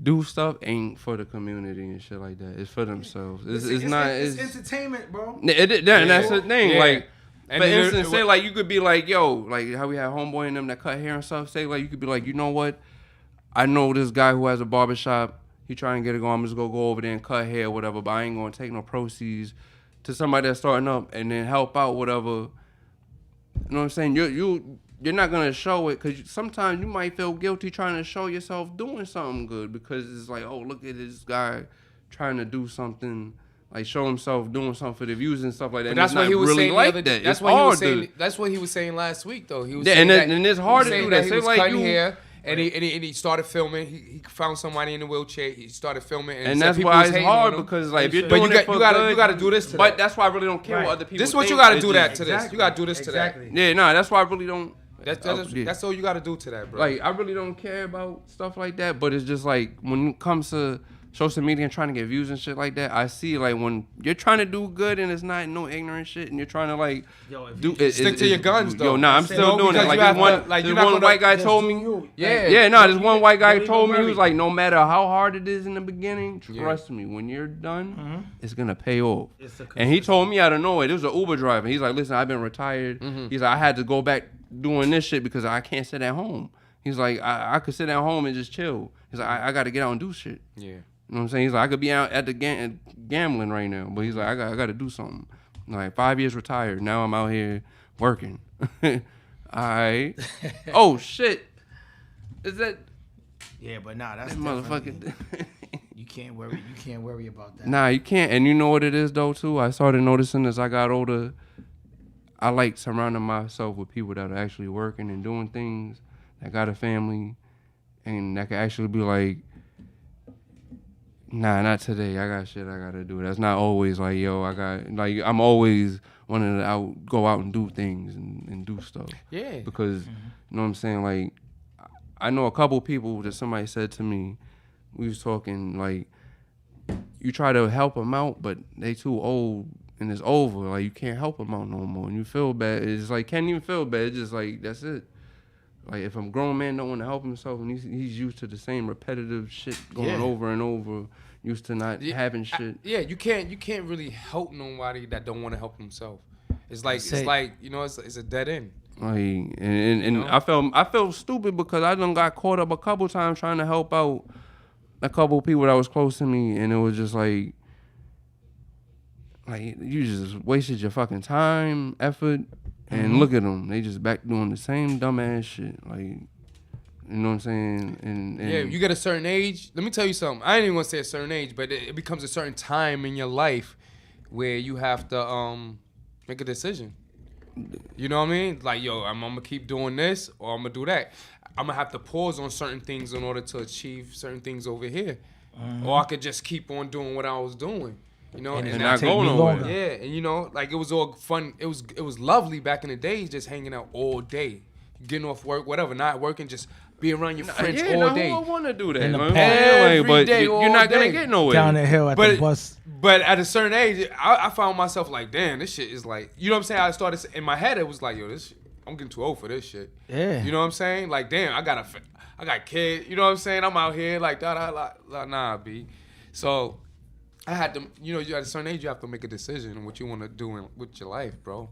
do stuff ain't for the community and shit like that. It's for themselves. It's not. It's entertainment, bro. And that's the thing. Yeah. Like, And for then instance, say like you could be like, yo, like how we had Homeboy and them that cut hair and stuff. Say like you could be like, you know what? I know this guy who has a barbershop. He trying to get it going. I'm just gonna go over there and cut hair, or whatever. But I ain't gonna take no proceeds to somebody that's starting up and then help out whatever. You know what I'm saying? You're not gonna show it because sometimes you might feel guilty trying to show yourself doing something good because it's like, oh, look at this guy trying to do something, like show himself doing something for the views and stuff like that. But that's And what it's he not was really saying like the other day. that. That's It's what he was hard saying. to- That's what he was saying last week, though. He was Yeah, saying and it's hard to saying do that. He Say was like cutting you- hair, and he started filming. He found somebody in a wheelchair. He started filming, and, And said that's people why was it's hating hard on him. because like if you're But doing you it for you gotta good, you gotta do this to But that. that's why I really don't care Right. what other people. This is what you think. gotta It's do just- that to this. You gotta do this to that. Exactly. Yeah, no, that's why I really don't. That's all you gotta do to that, bro. Like I really don't care about stuff like that. But it's just like when it comes to social media and trying to get views and shit like that, I see like when you're trying to do good and it's not no ignorant shit, and you're trying to like Yo, if do you it. Stick to your guns, though. Yo, nah, I'm Say still no, doing it. because Like you this have one, to- like, this you're not one gonna white guy just told do me. you. Yeah. Yeah, no, this one white guy Don't told me, he even was worry. like, no matter how hard it is in the beginning, Yeah. trust me, when you're done, it's gonna pay off. It's the And he told me out of nowhere, there was an Uber driver. He's like, listen, I've been retired. He's like, I had to go back doing this shit because I can't sit at home. He's like, I could sit at home and just chill. He's like, I got to get out and do shit. Yeah. You know what I'm saying? He's like, I could be out at the gambling right now, but he's like, I got to do something. Like 5 years retired. Now I'm out here working. All right. Oh shit. Is that Yeah, but nah, that's that motherfucking. motherfucking? You can't worry. You can't worry about that. Nah, you can't. And you know what it is though too. I started noticing as I got older, I like surrounding myself with people that are actually working and doing things, that got a family, and that can actually be like, nah, not today. I got shit I gotta do. That's not always like, yo, I got like I'm always wanting to go out and do things and do stuff. Yeah. Because you know what I'm saying? Like I know a couple people that somebody said to me, we was talking like, you try to help them out, but they too old and it's over. Like you can't help them out no more, and you feel bad. It's like can't even feel bad. It's just like that's it. Like if a grown man don't want to help himself and he's used to the same repetitive shit going Yeah. over and over, used to not having shit. Yeah, you can't really help nobody that don't want to help themselves. It's like Say- you know it's a dead end. Like, and I felt stupid because I done got caught up a couple times trying to help out a couple people that was close to me, and it was just like you just wasted your fucking time, effort, and look at them. They just back doing the same dumbass shit. Like, you know what I'm saying? And Yeah, you get a certain age. Let me tell you something. I ain't even want to say a certain age, but it becomes a certain time in your life where you have to make a decision. You know what I mean? Like, yo, I'm gonna keep doing this or I'm gonna do that. I'm gonna have to pause on certain things in order to achieve certain things over here, or I could just keep on doing what I was doing. You know, And and not not go me nowhere. longer. yeah, and you know, like it was all fun. It was lovely back in the days, just hanging out all day, getting off work, whatever, not working, just be around your friends Yeah, all now day. who would want to do that? In the man? park. Every But day, you're all not day. gonna get nowhere. Down the hill at the bus. But at a certain age, I found myself like, damn, this shit is like, you know what I'm saying? I started in my head, it was like, yo, this, I'm getting too old for this shit. Yeah. You know what I'm saying? Like, damn, I got kids. You know what I'm saying? I'm out here like nah, B. So I had to, you know, at a certain age, you have to make a decision on what you want to do with your life, bro.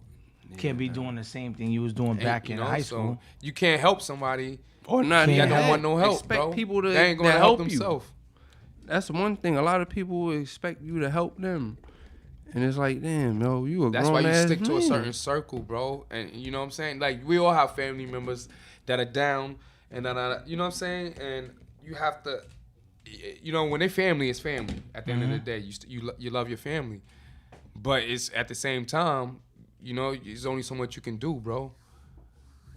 Can't be doing the same thing you was doing back You in know, high so school. you can't help somebody Or not. Can't that don't help. want no help, Expect bro. people to they ain't gonna that help you. themselves. That's one thing. A lot of people expect you to help them, and it's like, damn, yo, you a That's why grown you ass stick to a man. certain circle, bro. And you know what I'm saying? Like, we all have family members that are down and that, you know what I'm saying? And you have to, you know, when they family, it's family. At the end of the day, you love your family. But it's at the same time, you know, there's only so much you can do, bro.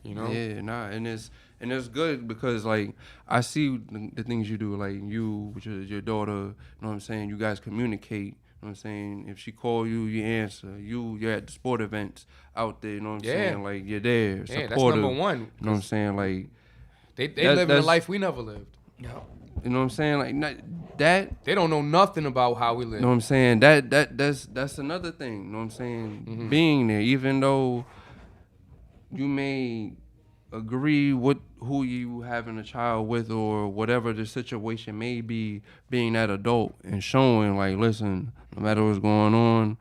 You know? Yeah, nah, and it's good because like I see the things you do, like you with your daughter. You know what I'm saying? You guys communicate. You know what I'm saying? If she call you, you answer. You're at the sport events out there. You know what I'm Yeah. saying? Like you're there, Yeah, supportive. that's number one. You know what I'm saying? Like They That- living a that's- life we never lived. you know what I'm saying? Like not, that. They don't know nothing about how we live. You know what I'm saying? That's another thing. You know what I'm saying? Being there, even though you may agree with who you having a child with or whatever the situation may be, being that adult and showing like, listen, no matter what's going on,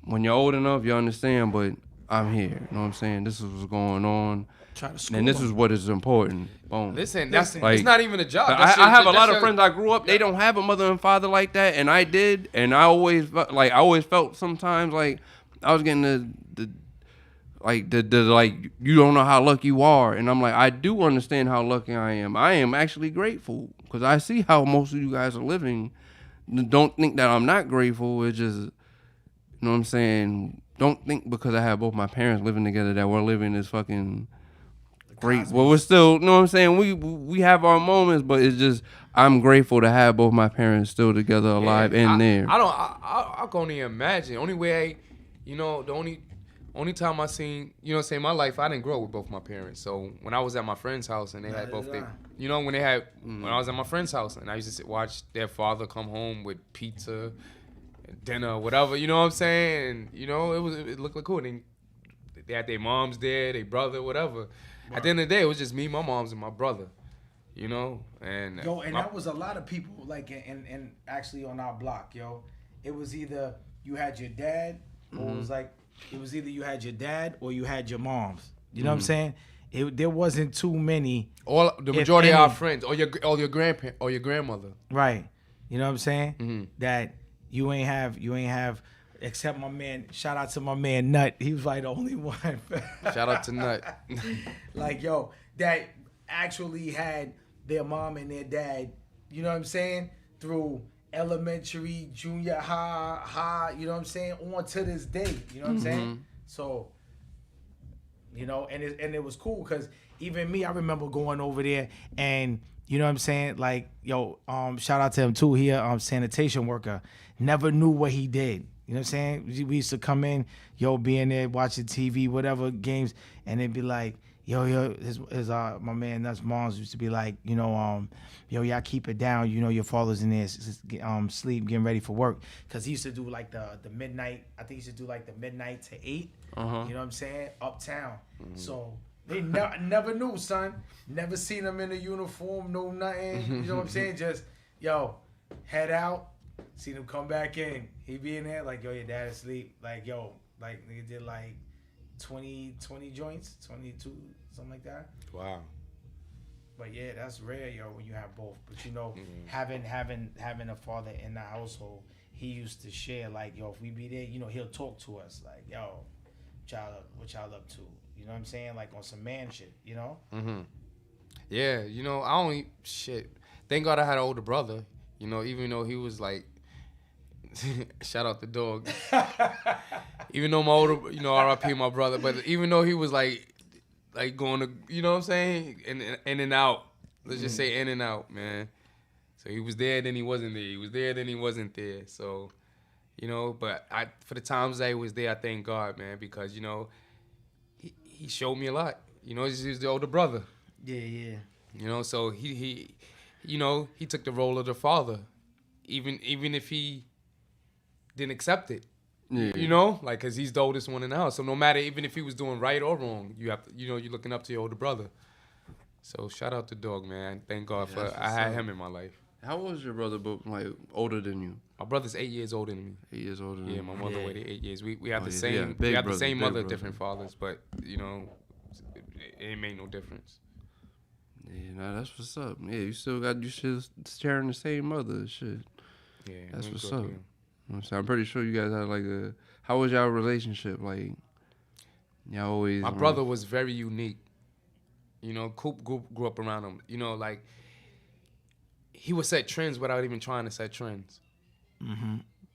when you're old enough, you understand, but I'm here. You know what I'm saying? This is what's going on. Try to school And this them. is what is important. Boom. Listen, that's Like, it's not even a job. I have a lot of friends I grew up. They don't have a mother and father like that, and I did. And I always felt sometimes like I was getting the like you don't know how lucky you are, and I'm like, I do understand how lucky I am. I am actually grateful because I see how most of you guys are living. Don't think that I'm not grateful. It's just, you know what I'm saying. Don't think because I have both my parents living together that we're living this fucking great. Well, we're still, you know what I'm saying. We have our moments, but it's just I'm grateful to have both my parents still together, alive, and there. I can only imagine. Only way, you know, the only time I seen, you know, say my life, I didn't grow up with both my parents. So when I was at my friend's house and they had both, you know, when I was at my friend's house and I used to watch their father come home with pizza, and dinner, whatever, you know what I'm saying? And you know, it looked like cool. And they had their moms there, their brother, whatever. At the end of the day, it was just me, my moms, and my brother. You know, and that was a lot of people like and actually on our block, yo. It was either you had your dad, or it was like it was either you had your dad or you had your moms. You know what I'm saying? There wasn't too many. The majority of any. our friends, or your grandparent, or your grandmother. Right. You know what I'm saying? That you ain't have except my man. Shout out to my man Nut. He was like the only one. Shout out to Nut. Like, yo, that actually had their mom and their dad, you know what I'm saying, through elementary, junior high, you know what I'm saying, on to this day, you know what I'm saying? So, you know, and it was cool because even me, I remember going over there and, you know what I'm saying, like, yo, shout out to him too, he a sanitation worker, never knew what he did. You know what I'm saying? We used to come in, yo, being there, watching TV, whatever, games, and they'd be like, yo, my man, that's moms used to be like, you know, yo, y'all keep it down. You know, your father's in there, sleep, getting ready for work. Because he used to do like the midnight, I think he used to do like the midnight to 8. You know what I'm saying? Uptown. So they never knew, son. Never seen him in a uniform, no nothing. You know what I'm saying? Just, yo, head out, seen him come back in. He be in there like, yo, your dad asleep. Like, yo, like, nigga did like 20 joints, 22, something like that. Wow. But yeah, that's rare, yo, when you have both. But you know, Mm-hmm. having a father in the household, he used to share like, yo, if we be there, you know, he'll talk to us like, yo, what y'all up to? You know what I'm saying? Like on some man shit, you know? Mm-hmm. Yeah, you know, I only shit. Thank God I had an older brother. You know, even though he was like, shout out the dog. Even though my older, you know, R.I.P. my brother, but even though he was like going to, you know what I'm saying, in and out. Let's just say in and out, man. So he was there, then he wasn't there. He was there, then he wasn't there. So, you know, but for the times that he was there, I thank God, man, because, you know, he showed me a lot. You know, he's the older brother. Yeah. You know, so he you know, he took the role of the father, even if he didn't accept it. Yeah. You know, like, cause he's the oldest one in the house. So no matter, even if he was doing right or wrong, you have to, you know, you're looking up to your older brother. So shout out to Dog, man. Thank God Yeah, for that's I what's had up. him in my life. How old is your brother, but like older than you? My brother's 8 years older than me. 8 years older than Yeah, you. my mother Yeah. waited 8 years. We have Oh, the yeah, same yeah, we big have the brother, same big mother, brother. different fathers, but you know, it ain't make no difference. Yeah, nah, that's what's up. Yeah, you still got you shit sharing the same mother. Shit, Yeah, that's we what's go up. through. You know what I'm saying? I'm pretty sure you guys had like a. How was y'all relationship? Like, y'all always. My brother was very unique. You know, Coop grew up around him. You know, like he would set trends without even trying to set trends.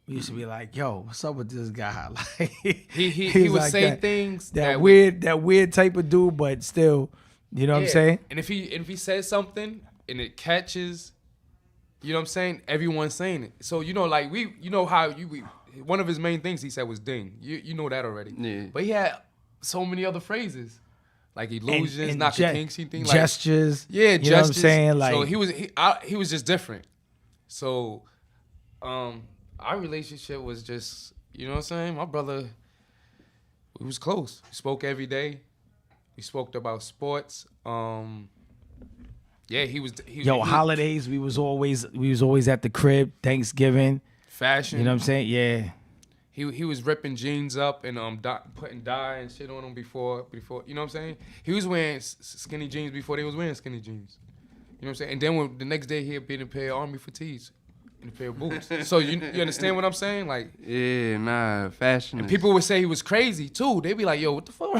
We used to be like, yo, what's up with this guy? Like He was would like say that, things that we- weird type of dude, but still, you know what I'm Yeah. saying? And if he says something and it catches, you know what I'm saying? Everyone's saying it. So you know, like you know how one of his main things he said was "ding." You know that already. Yeah. But he had so many other phrases, like illusions, And not the ge- kinks, thing, like gestures. yeah, you gestures. know what I'm saying? Like, so he was just different. So, our relationship was just, you know what I'm saying? My brother, we was close. We spoke every day. We spoke about sports. Yeah, he yo, holidays, we was always at the crib. Thanksgiving, fashion. you know what I'm saying? Yeah. He was ripping jeans up and putting dye and shit on them before you know what I'm saying? He was wearing skinny jeans before they was wearing skinny jeans. You know what I'm saying? And then the next day he'd be in a pair of army fatigues and a pair of boots. So you understand what I'm saying? Like, Yeah, nah, fashion. and people would say he was crazy too. They'd be like, "Yo, what the fuck?"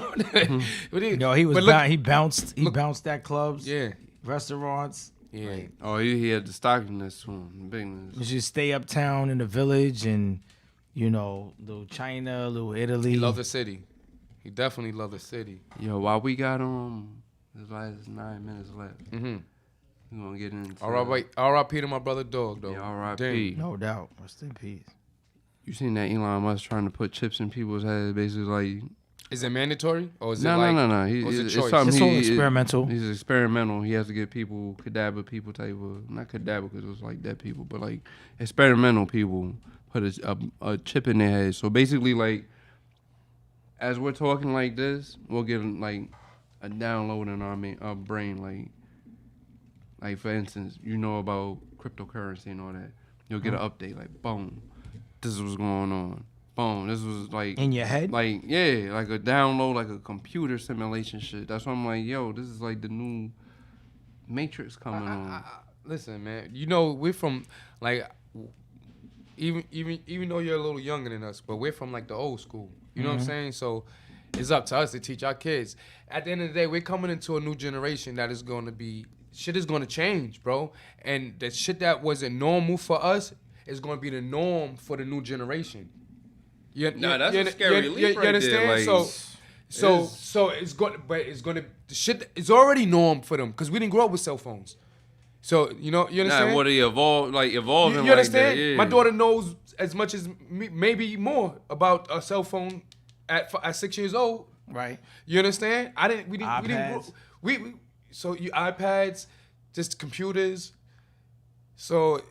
Yo, he was But look- he bounced at clubs, Yeah, restaurants. yeah. Like, Oh, he had the stockiness to him, the bigness. we should stay uptown in the village and, you know, little China, little Italy. He loved the city. He definitely loved the city. Yo, while we got this last 9 minutes left, Mm-hmm. we gonna get into. R.I.P. to my brother Dog though. Yeah, R.I.P. Damn. No doubt. Rest in peace. You seen that Elon Musk trying to put chips in people's heads, basically like. Is it mandatory or is it No, like? no. or is it It's choice? something It's all experimental. He's experimental. He has to get people, cadaver people type of, not cadaver because it was like dead people, but like experimental people put a chip in their head. So basically, like, as we're talking like this, we'll get like a download in our brain, like for instance, you know about cryptocurrency and all that. You'll get an update, like, boom, this is what's going on. Boom, this was like In your head? like yeah, like a download, like a computer simulation shit. That's why I'm like, yo, this is like the new Matrix coming on. Listen, man. You know we're from like even though you're a little younger than us, but we're from like the old school. You know what I'm saying? So it's up to us to teach our kids. At the end of the day, we're coming into a new generation that is going to be shit is going to change, bro. And the shit that wasn't normal for us is going to be the norm for the new generation. Nah, that's a scary leap right understand? there, like, So it's going, but it's going to the shit is already norm for them because we didn't grow up with cell phones. So you understand? Nah, what they evolving You like understand? that, yeah. My daughter knows as much as me, maybe more about a cell phone at 6 years old. Right. You understand? We didn't. iPads. So you iPads, just computers. So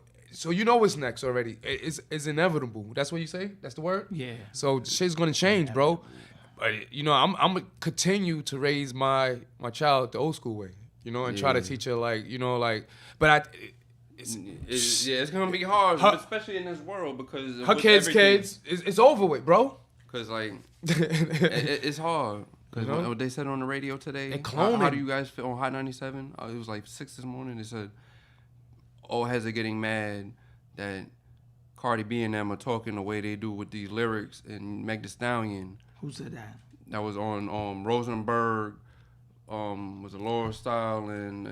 you know what's next already. It's inevitable. That's what you say. That's the word. Yeah. So shit's gonna change, bro. But you know, I'm gonna continue to raise my child the old school way. You know, and try to Yeah. teach her But It's gonna be hard, Her- especially in this world because of her with kids' everything. kids, it's over with, bro. Cause like it's hard. Cause You know? what they said on the radio today. They How cloning. do you guys feel on Hot 97? It was like 6 this morning. They said old heads are getting mad that Cardi B and them are talking the way they do with these lyrics and Meg Thee Stallion. Who said that? That was on Rosenberg. Was it Laura Style and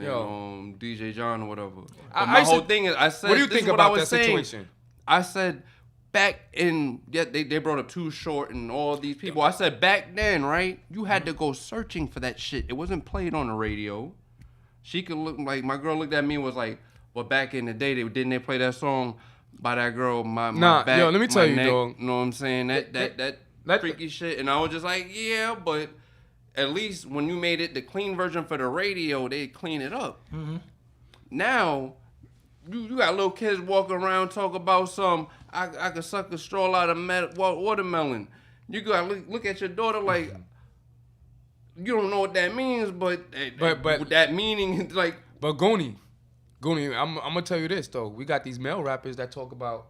DJ John or whatever. But my whole thing is, I said, what do you this think is what I about was that saying. situation? I said back in, they brought up Too Short and all these people. I said back then, right? You had to go searching for that shit. It wasn't played on the radio. She could look like, my girl looked at me and was like, well, back in the day, didn't they play that song by that girl, my back, yo, let me tell you, neck, dog. You know what I'm saying? That freaky shit. And I was just like, yeah, but at least when you made it the clean version for the radio, they clean it up. Mm-hmm. Now, you got little kids walking around talk about I could suck a straw out of watermelon. You gotta look at your daughter like, you don't know what that means, but that meaning like. But Goonie, I'm gonna tell you this though. We got these male rappers that talk about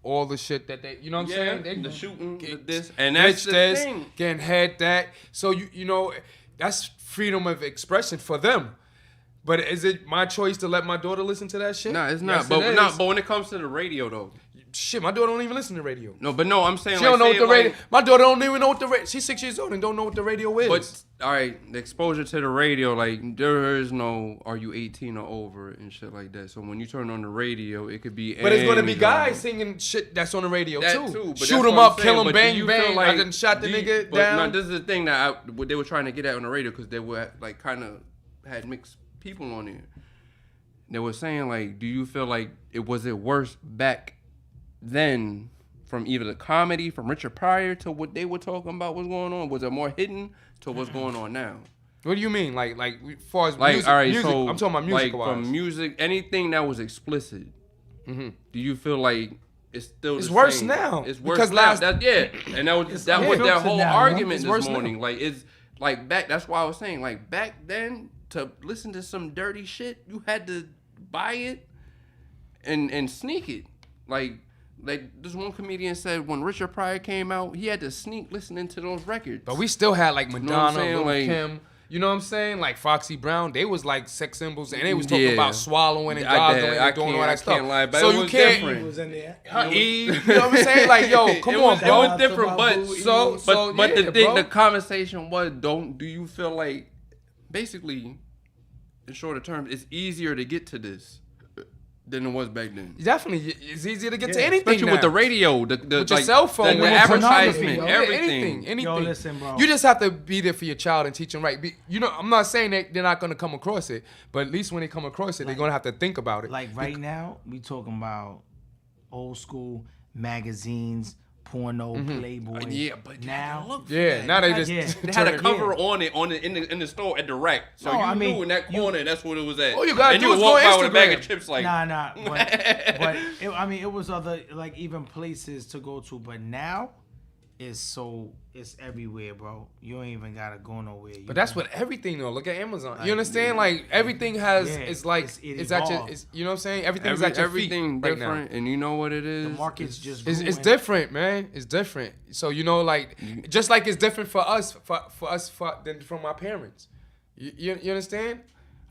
all the shit that they, you know what I'm saying? They, the shooting, this, and that's the thing. Getting head that. So you know, that's freedom of expression for them. But is it my choice to let my daughter listen to that shit? No, it's not. Yes, But it not. is. But when it comes to the radio, though, shit, my daughter don't even listen to radio. no. But no, I'm saying She like, don't know what the radio. like, My daughter don't even know what the radio. She's 6 years old and don't know what the radio is. But all right, the exposure to the radio, like there is no, are you 18 or over and shit like that. So when you turn on the radio, it could be. But it's gonna be any guys genre. singing shit that's on the radio That too. too, but Shoot that's them what I'm up, saying. kill them, But do bang you bang. feel I done shot the nigga but down. no, this is the thing that what they were trying to get at on the radio because they were like kind of had mixed people on there. They were saying like, do you feel like it worse back then from either the comedy from Richard Pryor to what they were talking about was going on? Was it more hidden to what's going on now? What do you mean? Like as far as Like, music, all right, music, so I'm talking about music like wise. from music, anything that was explicit. Do you feel like it's still It's the worse same? now. It's worse Because now. last- And that was their unfiltered whole now, argument It's this worse now. morning. Like it's like back. That's why I was saying like back then to listen to some dirty shit, you had to buy it and sneak it. Like this one comedian said when Richard Pryor came out, he had to sneak listening to those records. But we still had like know what I'm Madonna, saying? Lil' Like- Kim. You know what I'm saying? Like Foxy Brown, they was like sex symbols, and they was talking Yeah. about swallowing and I gargling and doing all that stuff. can't lie, but so it you was can't. different. was in there. Eve, you know what I'm saying? Like, yo, come on, It bro. was different, but But the thing, bro. the conversation was, do you feel like, basically, in shorter terms, it's easier to get to this than it was back then? Definitely, it's easier to get to Yeah, anything Especially now. with the radio, the With your like, cell phone, the with advertisement, pornography, everything. anything. Yo, listen, bro. You just have to be there for your child and teach them right. You know, I'm not saying that they're not gonna come across it, but at least when they come across it, they're gonna have to think about it. Like right now, we talking about old school magazines, porno, Playboy. Yeah, but now, Yeah, now they just Yeah. They had a Yeah. cover on it in the store at the rack, so No, you I mean, knew in that corner that's what it was at. All you gotta and do you is would walk go by with a bag Instagram. of chips like. nah, but it was other like even places to go to, but now it's everywhere, bro. You ain't even gotta go nowhere. But that's what everything though. Look at Amazon. You understand? Like everything has. Yeah, it's like it it's at your. evolved. It's, you know what I'm saying? Everything is at your Everything feet right now. different, and you know what it is. The market's just It's ruined. different, man. It's different. So you know, like just like it's different for us, than from our parents. You understand?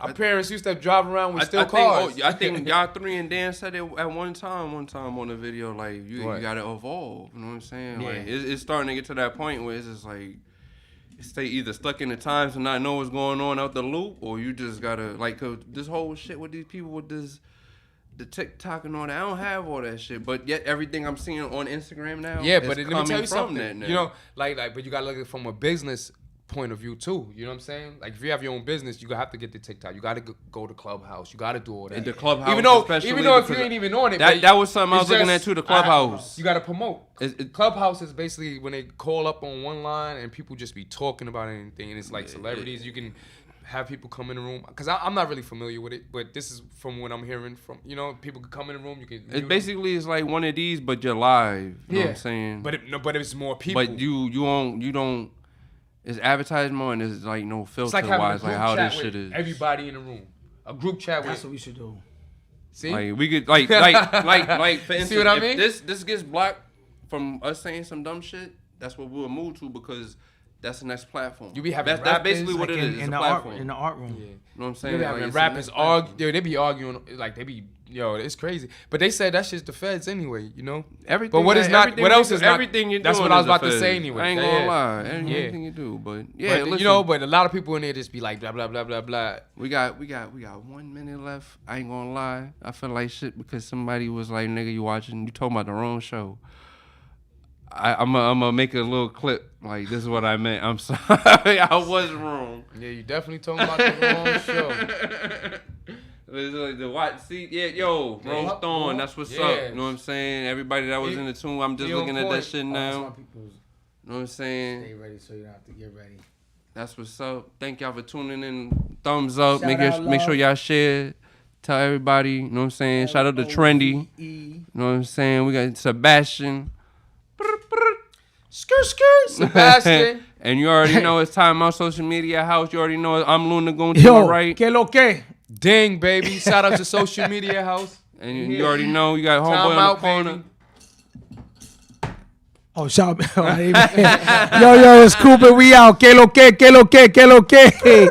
Our parents used to drive around with steel cars. I think y'all three and Dan said it at one time on the video. Like you gotta evolve. You know what I'm saying? Yeah. Like it's starting to get to that point where it's just like stay either stuck in the times and not know what's going on out the loop, or you just gotta like 'cause this whole shit with these people with the TikTok and all that. I don't have all that shit, but yet everything I'm seeing on Instagram now. Yeah, is but let me coming tell you from something. that now. You know, like, but you gotta look at it from a business point of view too. You know what I'm saying? Like, if you have your own business, you have to get the TikTok. You gotta go to Clubhouse. You gotta do all that. And the Clubhouse, even though especially if you because ain't even on it, that but that was something I was it's looking at just- too. The Clubhouse. You gotta promote. It- Clubhouse is basically when they call up on one line and people just be talking about anything, and it's like celebrities. You can have people come in the room because I'm not really familiar with it, but this is from what I'm hearing from people can come in the room. You can. It's basically it's like one of these, but you're live. You know what I'm saying? But it's more people. But you don't. It's advertised more, and there's like no it's filter like having a wise, group like how chat this shit with is. everybody in the room. A group chat That's with. what we should do. See, Like we could like for instance, See what I mean? if this gets blocked from us saying some dumb shit, that's what we'll move to because that's the next platform. You be having that's basically rappers, what it is. It's in a the art platform. in the art room. Yeah. You know what I'm You saying? be Like, having it's the rappers next platform. argue. They be arguing like they be it's crazy. But they said that's just the feds anyway, you know. Everything, But what is not? everything What you else do- is not? everything you're That's doing what I was is about to offensive. say anyway. I ain't Yeah. gonna lie. Yeah. Anything you do, but yeah, But, listen, you know, but a lot of people in there just be like blah blah blah blah blah. we got 1 minute left. I ain't gonna lie. I feel like shit because somebody was like, "Nigga, you watching? You talking about the wrong show." I'm gonna make a little clip. Like this is what I meant. I'm sorry. I was wrong. Yeah, you definitely talking about the wrong show. It's like the watch. See, yeah, yo, Yeah. Rose Thorn. That's what's Yeah. up. You know what I'm saying? Everybody that was He- in the tune. I'm just he on looking at that point. shit That's now. why people You know what I'm saying? stay ready so you don't have to get ready. That's what's up. Thank y'all for tuning in. Thumbs up. Shout Make out, sure love. y'all share. Tell everybody. You know what I'm saying? Shout out to Trendy. You know what I'm saying? We got Sebastian. Skirt, Sebastian. And you already know it's Timeout Social Media House. You already know I'm Luna going to Yo, my right. que lo que? Ding, baby. Shout out to Social Media House. And you already know you got Homeboy on Timeout, the corner. baby. Oh, shout out. Yo, it's Cooper. We out. Que lo que, que lo que, que lo que.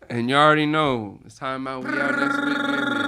And you already know it's Timeout. We out next week.